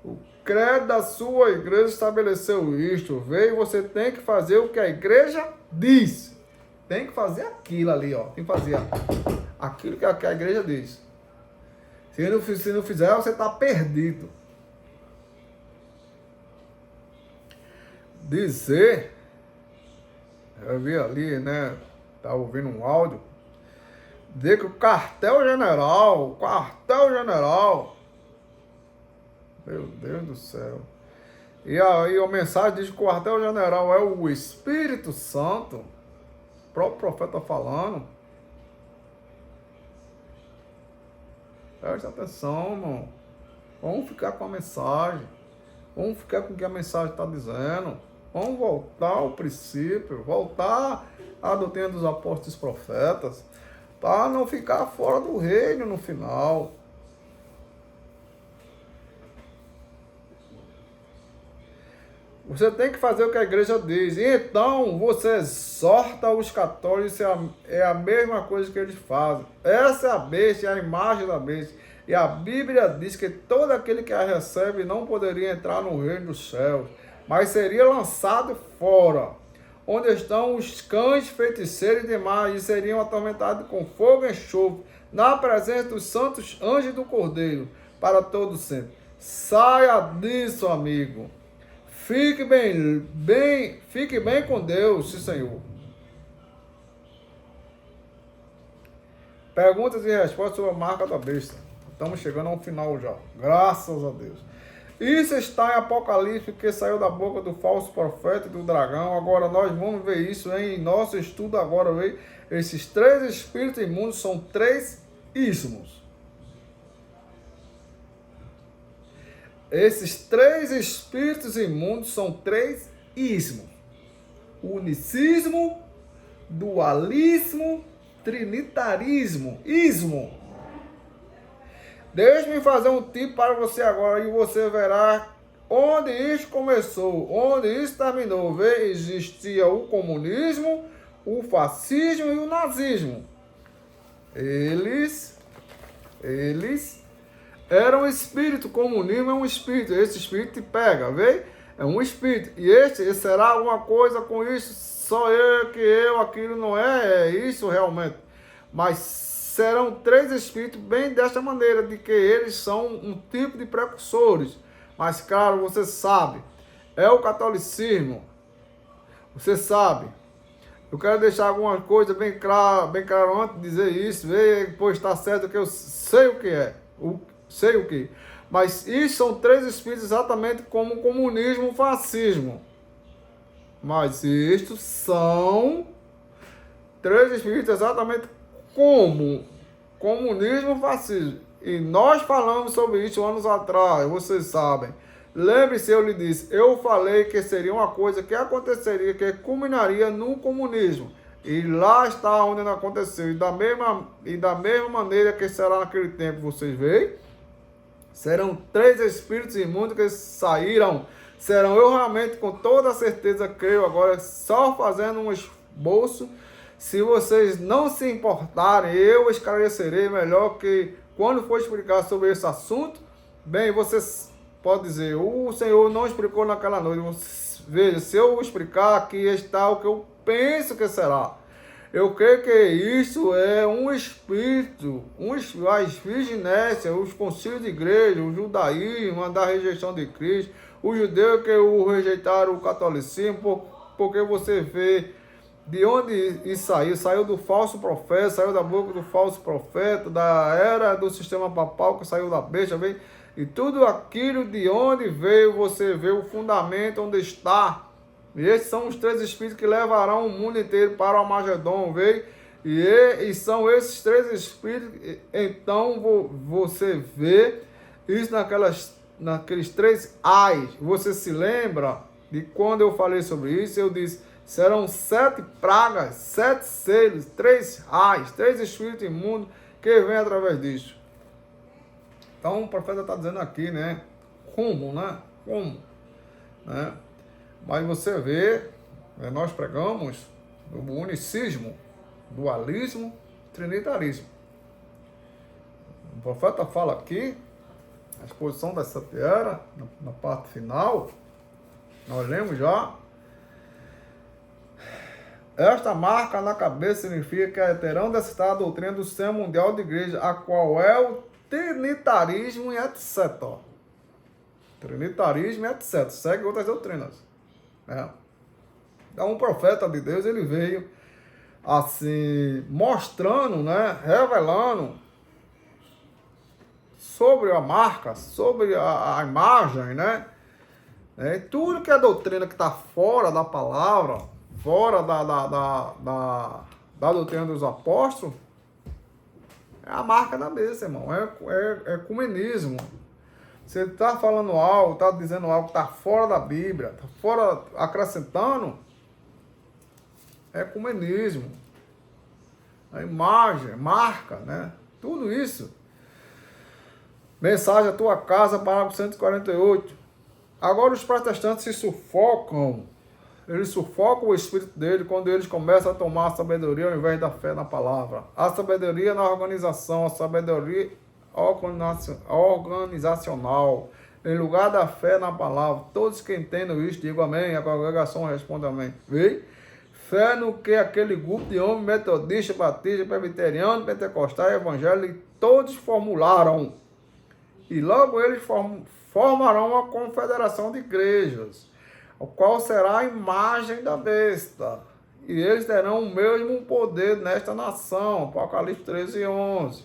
O credo da sua igreja estabeleceu isto. Veio, você tem que fazer o que a igreja diz. Tem que fazer aquilo ali, ó. Tem que fazer aquilo que a igreja diz. Se não fizer, você está perdido. Dizer, eu vi ali, né? Estava ouvindo um áudio. Dizer que o quartel-general, meu Deus do céu. E aí a mensagem diz que o quartel-general é o Espírito Santo. O próprio profeta falando. Preste atenção, irmão. Vamos ficar com a mensagem. Vamos ficar com o que a mensagem está dizendo. Vamos voltar ao princípio, voltar à doutrina dos apóstolos e profetas, para não ficar fora do reino no final. Você tem que fazer o que a igreja diz. E então você exorta os católicos, é a mesma coisa que eles fazem. Essa é a besta, é a imagem da besta. E a Bíblia diz que todo aquele que a recebe não poderia entrar no reino dos céus, mas seria lançado fora, onde estão os cães, feiticeiros e demais, e seriam atormentados com fogo e enxofre, na presença dos santos anjos do Cordeiro, para todo sempre. Saia disso, amigo. Fique bem com Deus, sim, Senhor. Perguntas e respostas sobre a marca da besta. Estamos chegando ao final já. Graças a Deus. Isso está em Apocalipse, que saiu da boca do falso profeta e do dragão. Agora nós vamos ver isso em nosso estudo agora. Ver esses 3 espíritos imundos são 3 ismos. Esses 3 espíritos imundos são 3 ismos: unicismo, dualismo, trinitarismo. Ismo. Deixe-me fazer um tipo para você agora e você verá onde isso começou, onde isso terminou. Vê, existia o comunismo, o fascismo e o nazismo. Eles era um espírito. O comunismo é um espírito. Esse espírito te pega, vê? É um espírito. E esse será alguma coisa com isso? Só eu, aquilo não é isso realmente. Mas serão 3 espíritos bem desta maneira, de que eles são um tipo de precursores. Mas, claro, você sabe, é o catolicismo. Você sabe. Eu quero deixar alguma coisa bem claro antes de dizer isso, pois está certo que eu sei o que é. Sei o que. Mas isso são 3 espíritos exatamente como o comunismo e o fascismo. Mas estes são 3 espíritos exatamente como comunismo e fascismo. E nós falamos sobre isso anos atrás, vocês sabem. Lembre-se, eu lhe disse, eu falei que seria uma coisa que aconteceria, que culminaria no comunismo. E lá está onde não aconteceu. E da mesma maneira que será naquele tempo, vocês veem, serão 3 espíritos imundos que saíram. Serão, eu realmente com toda certeza creio agora, só fazendo um esboço. Se vocês não se importarem, eu esclarecerei melhor, que quando for explicar sobre esse assunto, bem, vocês podem dizer, o Senhor não explicou naquela noite. Veja, se eu explicar, aqui está o que eu penso que será. Eu creio que isso é um espírito, a virginésia, os concílios de igreja, o judaísmo, a da rejeição de Cristo, os judeus que o rejeitaram, o catolicismo, porque você vê de onde isso saiu do falso profeta, saiu da boca do falso profeta, da era do sistema papal que saiu da besta, vem, e tudo aquilo de onde veio, você vê o fundamento onde está. E esses são os 3 espíritos que levarão o mundo inteiro para o Armagedon, veio? E são esses 3 espíritos. Então você vê isso naqueles 3 ais. Você se lembra de quando eu falei sobre isso? Eu disse, serão 7 pragas, 7 selos, 3 ais, 3 espíritos imundos que vêm através disso. Então o profeta está dizendo aqui, né? Como, né? Como, né? Mas você vê, nós pregamos o unicismo, dualismo, trinitarismo. O profeta fala aqui, a exposição da 7 era, na parte final, nós lemos já. Esta marca na cabeça significa que terão de citar a doutrina do sistema mundial de igreja, a qual é o trinitarismo e etc. Trinitarismo e etc. Segue outras doutrinas. Então, um profeta de Deus, ele veio assim, mostrando, né, revelando sobre a marca, sobre a imagem, né, tudo que é doutrina que está fora da palavra, fora da doutrina dos apóstolos, É a marca da besta, irmão. É ecumenismo. Você está falando algo, está dizendo algo que está fora da Bíblia, está fora, acrescentando, é ecumenismo. A imagem, marca, né? Tudo isso. Mensagem à tua casa, parágrafo 148. Agora os protestantes se sufocam. Eles sufocam o espírito dele quando eles começam a tomar a sabedoria ao invés da fé na palavra. A sabedoria na organização, a sabedoria organizacional, em lugar da fé na palavra. Todos que entendam isso, digam amém. A congregação responde amém. Vê? Fé no que aquele grupo de homens metodistas, batistas, presbiterianos, pentecostais, evangélicos, todos formularam. E logo eles formarão uma confederação de igrejas, o qual será a imagem da besta. E eles terão o mesmo poder nesta nação. Apocalipse 13:11.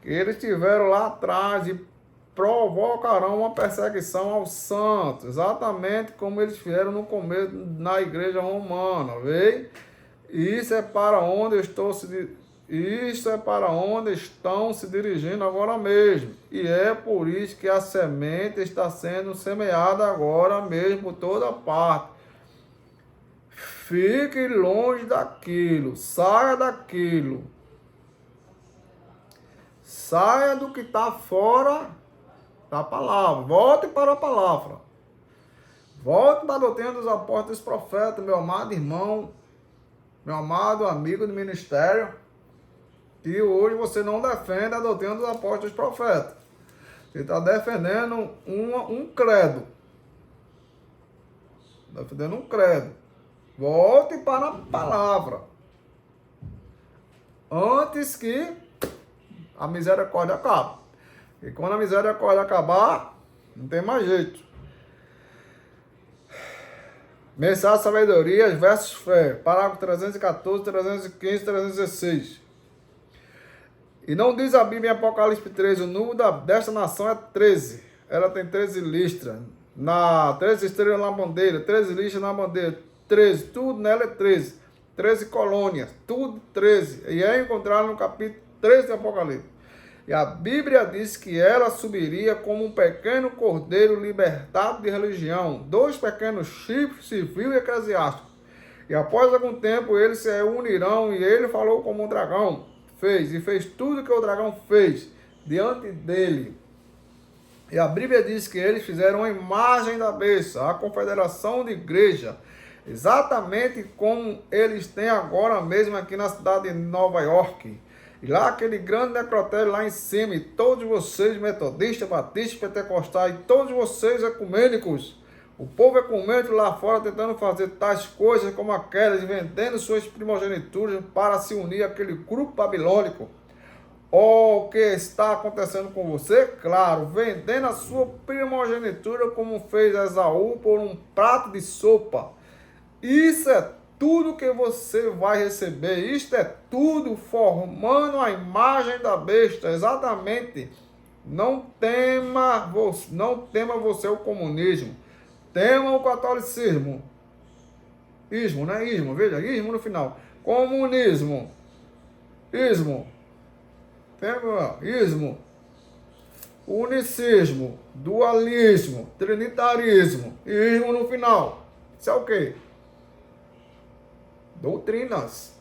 Que eles tiveram lá atrás e provocarão uma perseguição aos santos, exatamente como eles fizeram no começo na igreja romana, vê? Isso é para onde estão se dirigindo agora mesmo. E é por isso que a semente está sendo semeada agora mesmo por toda parte. Fique longe daquilo, saia daquilo. Saia do que está fora da palavra. Volte para a palavra. Volte para a doutrina dos apóstolos e dos profetas, meu amado irmão, meu amado amigo do ministério, que hoje você não defende a doutrina dos apóstolos e dos profetas. Você está defendendo um credo. Defendendo um credo. Volte para a palavra. Antes que a misericórdia acabe. E quando a misericórdia acabar, não tem mais jeito. Mensagem sabedoria versus fé. Parágrafo 314, 315, 316. E não diz a Bíblia em Apocalipse 13, o número desta nação é 13. Ela tem 13 listras. 13 estrelas na bandeira, 13 listras na bandeira, 13. Tudo nela é 13. 13 colônias, tudo 13. E é encontrado no capítulo 13 de Apocalipse. E a Bíblia diz que ela subiria como um pequeno cordeiro libertado de religião, 2 pequenos chifres, civil e eclesiástico. E após algum tempo eles se unirão, e ele falou como um dragão fez tudo que o dragão fez diante dele. E a Bíblia diz que eles fizeram a imagem da besta, a confederação de igreja, exatamente como eles têm agora mesmo aqui na cidade de Nova York. E lá aquele grande necrotério lá em cima, e todos vocês metodistas, batistas, pentecostais, e todos vocês ecumênicos, o povo ecumênico lá fora tentando fazer tais coisas como aquelas, vendendo suas primogenituras para se unir àquele grupo babilônico. O que está acontecendo com você? Claro, vendendo a sua primogenitura como fez Esaú por um prato de sopa. Isso é tudo que você vai receber. Isto é tudo formando a imagem da besta. Exatamente. Não tema você o comunismo. Tema o catolicismo. Ismo, né? Ismo, veja, ismo no final. Comunismo. Ismo. Tema ismo. Unicismo. Dualismo. Trinitarismo. Ismo no final. Isso é o quê? Doutrinas.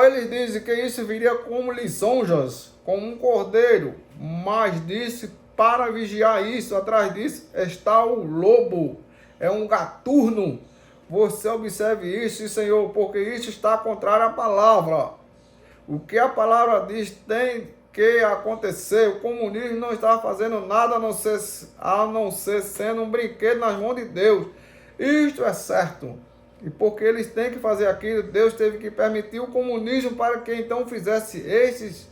Eles dizem que isso viria como lisonjas, como um cordeiro, mas disse para vigiar isso, atrás disso está o lobo, é um gaturno. Você observe isso, Senhor, porque isso está contrário à palavra. O que a palavra diz tem que acontecer. O comunismo não está fazendo nada a não ser sendo um brinquedo nas mãos de Deus. Isto é certo. E porque eles têm que fazer aquilo, Deus teve que permitir o comunismo para que então fizesse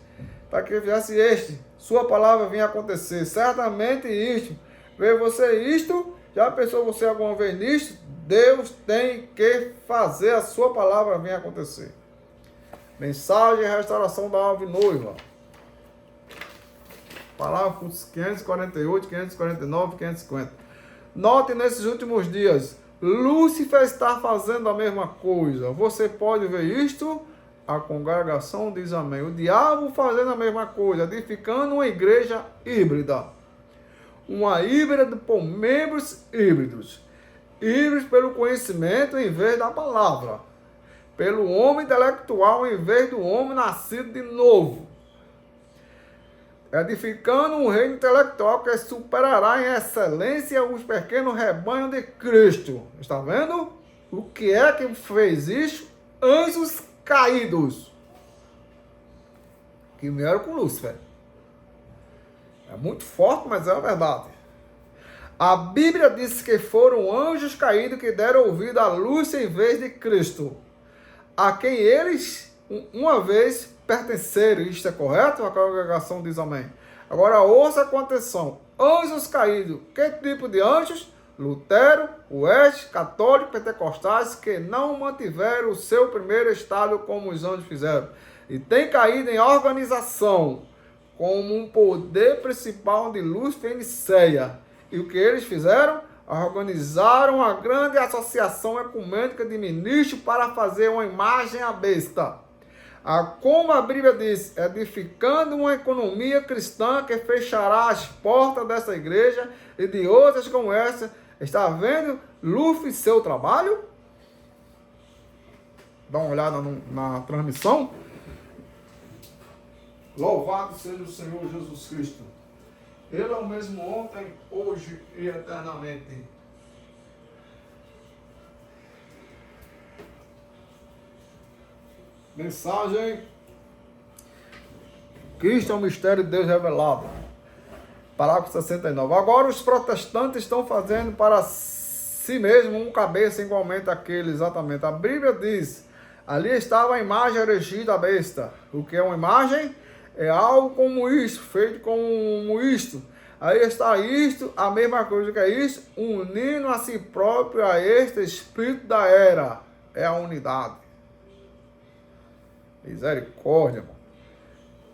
sua palavra vinha acontecer. Certamente isto. Vê você isto? Já pensou você alguma vez nisto? Deus tem que fazer a sua palavra vir acontecer. Mensagem e restauração da alva noiva. Parágrafos 548, 549, 550. Note nesses últimos dias Lúcifer está fazendo a mesma coisa. Você pode ver isto? A congregação diz amém. O diabo fazendo a mesma coisa, edificando uma igreja híbrida. Uma híbrida por membros híbridos. Híbridos pelo conhecimento em vez da palavra. Pelo homem intelectual em vez do homem nascido de novo. Edificando um reino intelectual que superará em excelência os pequenos rebanhos de Cristo. Está vendo? O que é que fez isso? Anjos caídos. Que vieram com Lúcifer. É muito forte, mas é a verdade. A Bíblia diz que foram anjos caídos que deram ouvido à luz em vez de Cristo, a quem eles uma vez pertenceram. Isto é correto? A congregação diz amém. Agora ouça com atenção. Anjos caídos. Que tipo de anjos? Lutero, Wesley, católicos, pentecostais, que não mantiveram o seu primeiro estado como os anjos fizeram. E tem caído em organização, como um poder principal de Lúcifer e Niceia. E o que eles fizeram? Organizaram uma grande associação ecumênica de ministros para fazer uma imagem à besta. Como a Bíblia diz, edificando uma economia cristã que fechará as portas dessa igreja e de outras como essa. Está vendo Lúcifer e seu trabalho? Dá uma olhada na transmissão. Louvado seja o Senhor Jesus Cristo. Ele é o mesmo ontem, hoje e eternamente. Mensagem: Cristo é o mistério de Deus revelado. Parágrafo 69. Agora os protestantes estão fazendo para si mesmo um cabeça igualmente àquele, exatamente. A Bíblia diz, ali estava a imagem erigida à besta. O que é uma imagem? É algo como isto, feito como isto. Aí está isto, a mesma coisa que é isso, unindo a si próprio a este espírito da era. É a unidade. Misericórdia, irmão.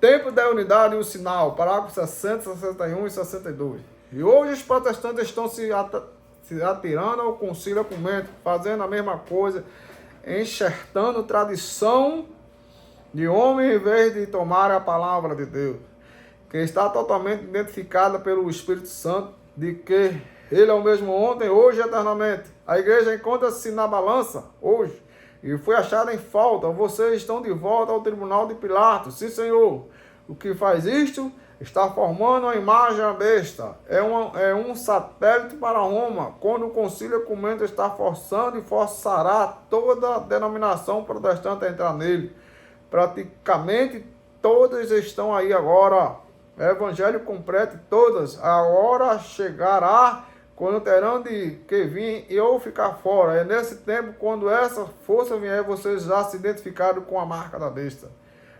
Tempo da unidade e o sinal, parágrafos 60, 61 e 62. E hoje os protestantes estão se atirando ao concílio ecumênico, fazendo a mesma coisa, enxertando tradição de homem em vez de tomar a palavra de Deus, que está totalmente identificada pelo Espírito Santo, de que Ele é o mesmo ontem, hoje e eternamente. A igreja encontra-se na balança hoje e foi achada em falta. Vocês estão de volta ao tribunal de Pilatos. Sim, Senhor. O que faz isto está formando uma imagem à besta. É um satélite para Roma, quando o concílio ecumênico está forçando e forçará toda a denominação protestante a entrar nele. Praticamente todas estão aí agora. Evangelho completo todas. A hora chegará quando terão de que vir e ou ficar fora. É nesse tempo, quando essa força vier, vocês já se identificaram com a marca da besta.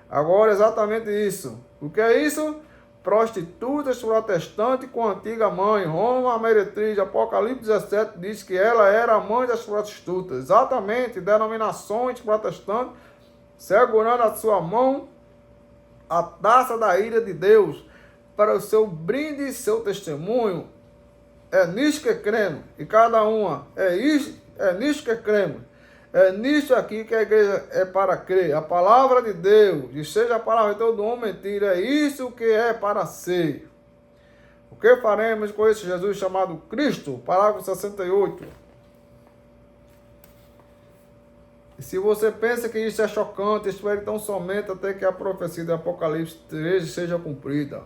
Agora exatamente isso. O que é isso? Prostitutas protestantes com a antiga mãe. Roma, a meretriz. Apocalipse 17 diz que ela era a mãe das prostitutas. Exatamente, denominações protestantes segurando a sua mão a taça da ira de Deus para o seu brinde e seu testemunho. É nisso que cremos. E cada uma é nisso que cremos. É nisso aqui que a igreja é para crer. A palavra de Deus, e seja a palavra de todo homem mentira, é isso que é para ser. O que faremos com esse Jesus chamado Cristo? Parágrafo 68. E se você pensa que isso é chocante, espere tão somente até que a profecia de Apocalipse 13 seja cumprida.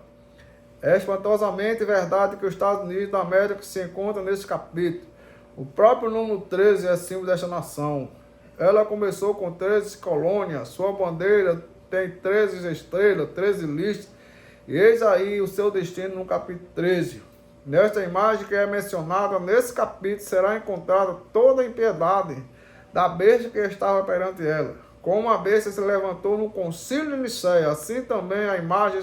É espantosamente verdade que os Estados Unidos da América se encontram nesse capítulo. O próprio número 13 é símbolo desta nação. Ela começou com 13 colônias, sua bandeira tem 13 estrelas, 13 listas, e eis aí o seu destino no capítulo 13. Nesta imagem que é mencionada nesse capítulo será encontrada toda a impiedade da besta que estava perante ela. Como a besta se levantou no concílio de Niceia, assim também a imagem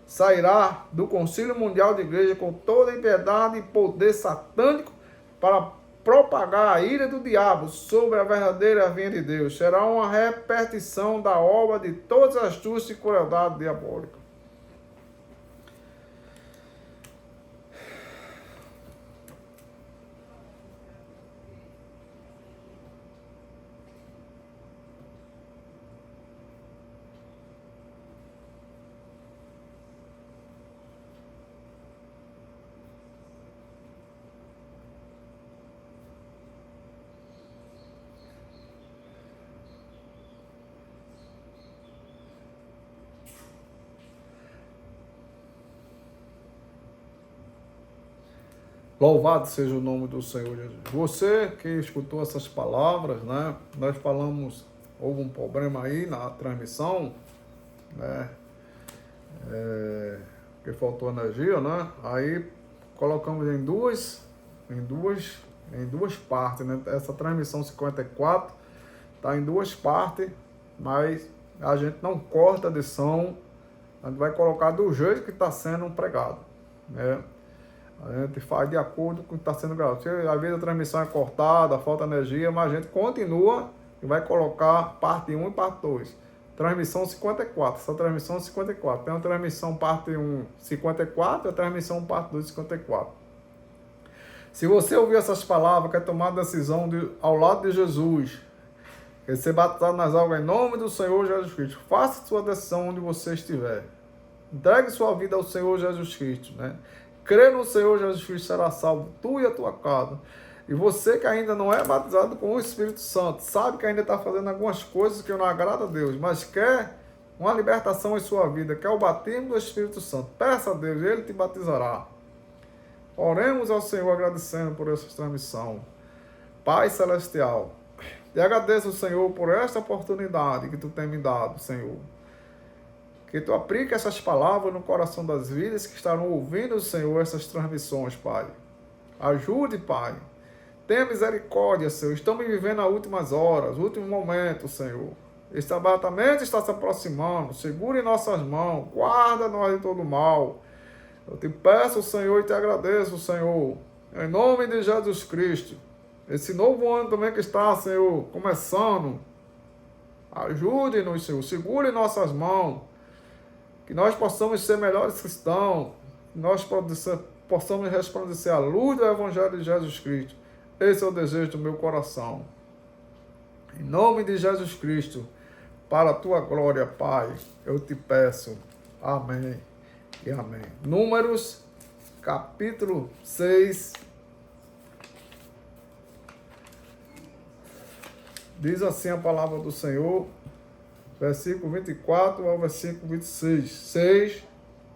sairá do concílio mundial de igreja com toda a impiedade e poder satânico para propagar a ira do diabo sobre a verdadeira vinda de Deus. Será uma repetição da obra de todas as astúcias e crueldade diabólica. Louvado seja o nome do Senhor Jesus. Você que escutou essas palavras, né? Nós falamos, houve um problema aí na transmissão, né? Que faltou energia, né? Aí colocamos em duas partes, né? Essa transmissão 54 está em duas partes, mas a gente não corta de som, a gente vai colocar do jeito que está sendo pregado, né? A gente faz de acordo com o que está sendo gravado. Se às vezes a transmissão é cortada, falta energia, mas a gente continua e vai colocar parte 1 e parte 2. Transmissão 54, essa transmissão 54. Tem uma transmissão parte 1 54 e a transmissão parte 2 54. Se você ouvir essas palavras, quer tomar a decisão ao lado de Jesus, quer ser batizado nas águas em nome do Senhor Jesus Cristo, faça sua decisão onde você estiver. Entregue sua vida ao Senhor Jesus Cristo, né? Crê no Senhor Jesus Cristo, será salvo, tu e a tua casa. E você que ainda não é batizado com o Espírito Santo, sabe que ainda está fazendo algumas coisas que não agrada a Deus, mas quer uma libertação em sua vida, quer o batismo do Espírito Santo, peça a Deus, Ele te batizará. Oremos ao Senhor agradecendo por essa transmissão. Pai Celestial, te agradeço, Senhor, por esta oportunidade que tu tem me dado, Senhor. Que tu aplique essas palavras no coração das vidas que estarão ouvindo, Senhor, essas transmissões, Pai. Ajude, Pai. Tenha misericórdia, Senhor. Estamos vivendo as últimas horas, os últimos momentos, Senhor. Este abatamento está se aproximando. Segure em nossas mãos. Guarda nós de todo mal. Eu te peço, Senhor, e te agradeço, Senhor. Em nome de Jesus Cristo. Esse novo ano também que está, Senhor, começando. Ajude-nos, Senhor. Segure em nossas mãos. Que nós possamos ser melhores cristãos. Que nós possamos resplandecer a luz do Evangelho de Jesus Cristo. Esse é o desejo do meu coração. Em nome de Jesus Cristo, para a tua glória, Pai, eu te peço. Amém e amém. Números, capítulo 6. Diz assim a palavra do Senhor, versículo 24 ao versículo 26.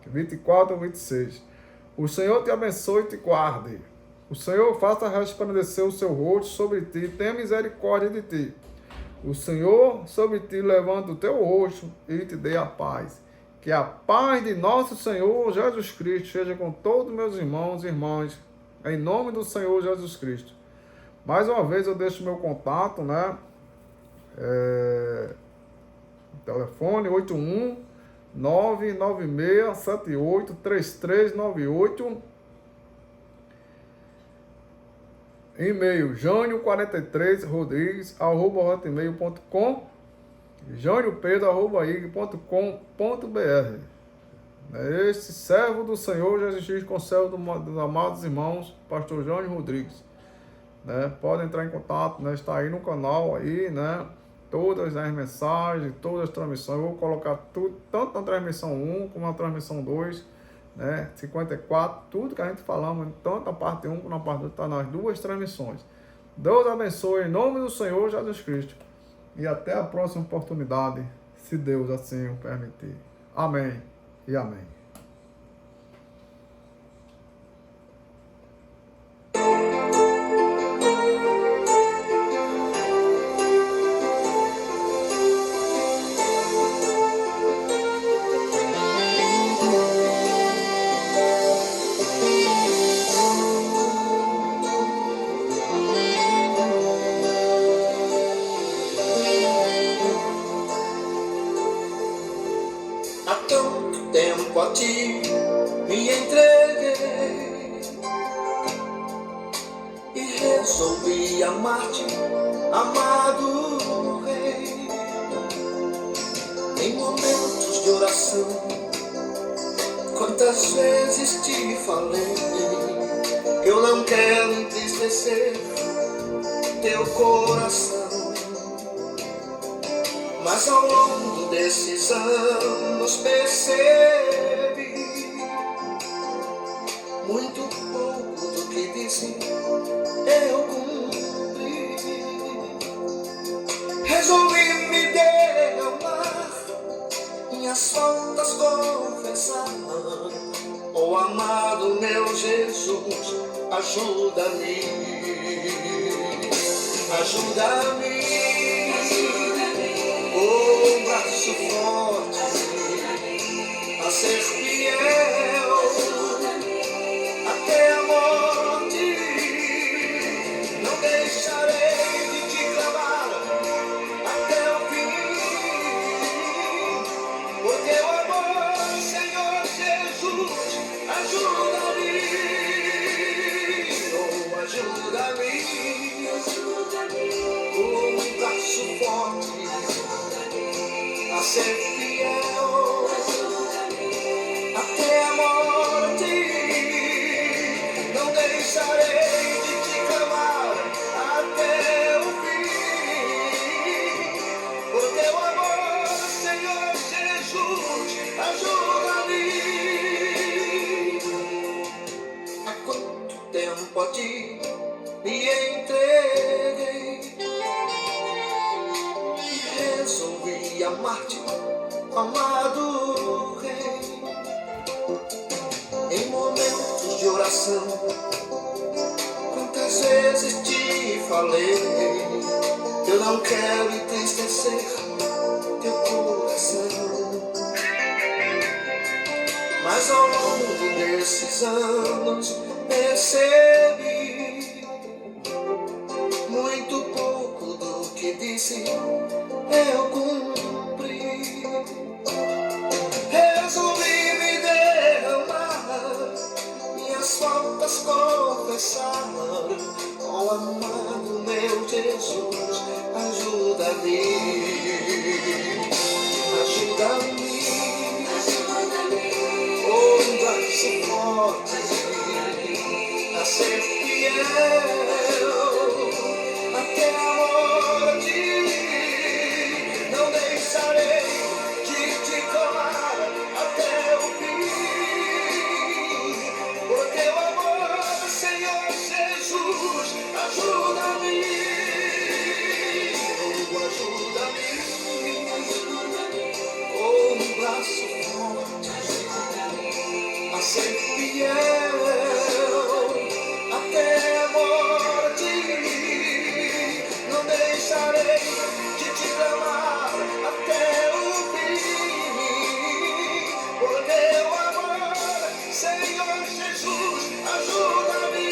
24 ao 26. O Senhor te abençoe e te guarde. O Senhor faça resplandecer o seu rosto sobre ti e tenha misericórdia de ti. O Senhor sobre ti levanta o teu rosto e te dê a paz. Que a paz de nosso Senhor Jesus Cristo seja com todos meus irmãos e irmãs, em nome do Senhor Jesus Cristo. Mais uma vez eu deixo meu contato, né? Telefone 81996783398. E-mail janio43rodrigues@hotmail.com, janiopedro@ig.com.br. Este servo do Senhor Jesus Cristo, conselho dos amados irmãos, pastor Jânio Rodrigues, né? Pode entrar em contato, né? Está aí no canal aí, né? Todas as mensagens, todas as transmissões, eu vou colocar tudo, tanto na transmissão 1 como na transmissão 2, né? 54, tudo que a gente falamos, tanto na parte 1 como na parte 2, está nas duas transmissões. Deus abençoe em nome do Senhor Jesus Cristo. E até a próxima oportunidade, se Deus assim o permitir. Amém e amém. Há tanto tempo a ti me entreguei e resolvi amar-te, amado Rei. Em momentos de oração, quantas vezes te falei, eu não quero entristecer teu coração. Mas ao longo desses anos percebi muito pouco do que disse eu cumpri. Resolvi me derramar, minhas faltas confessar. Oh amado meu Jesus, ajuda-me, ajuda-me, com um braço forte, a ser fiel até a morte. Não deixarei de te clamar até o fim, por teu amor, Senhor Jesus, ajuda-me, oh, ajuda-me, com um braço forte, a ser fiel até a morte. Não deixarei de te clamar até o fim, por teu amor, Senhor Jesus, ajuda-me. Há quanto tempo a ti me entreguei, resolvi amar-te, amado Rei. Em momentos de oração, quantas vezes te falei, eu não quero entristecer teu coração. Mas ao longo desses anos percebi muito pouco do que disse eu cumpri. Resolvi me derramar, minhas faltas confessar, oh amado meu Jesus, ajuda-me, ajuda-me, oh um braço forte, a ser fiel até a morte. Não deixarei de te clamar até o fim, por teu amor, Senhor Jesus, ajuda-me, oh, ajuda-me, com um braço forte, a ser fiel até a morte. Não deixarei de te clamar até o fim, por teu amor, Senhor Jesus, ajuda-me.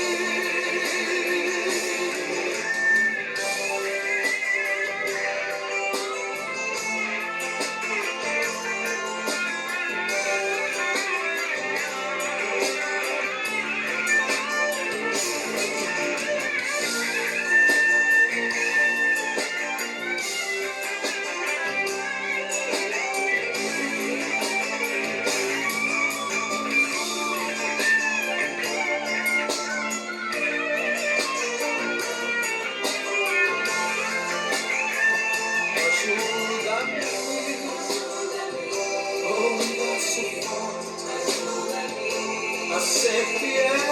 A ser fiel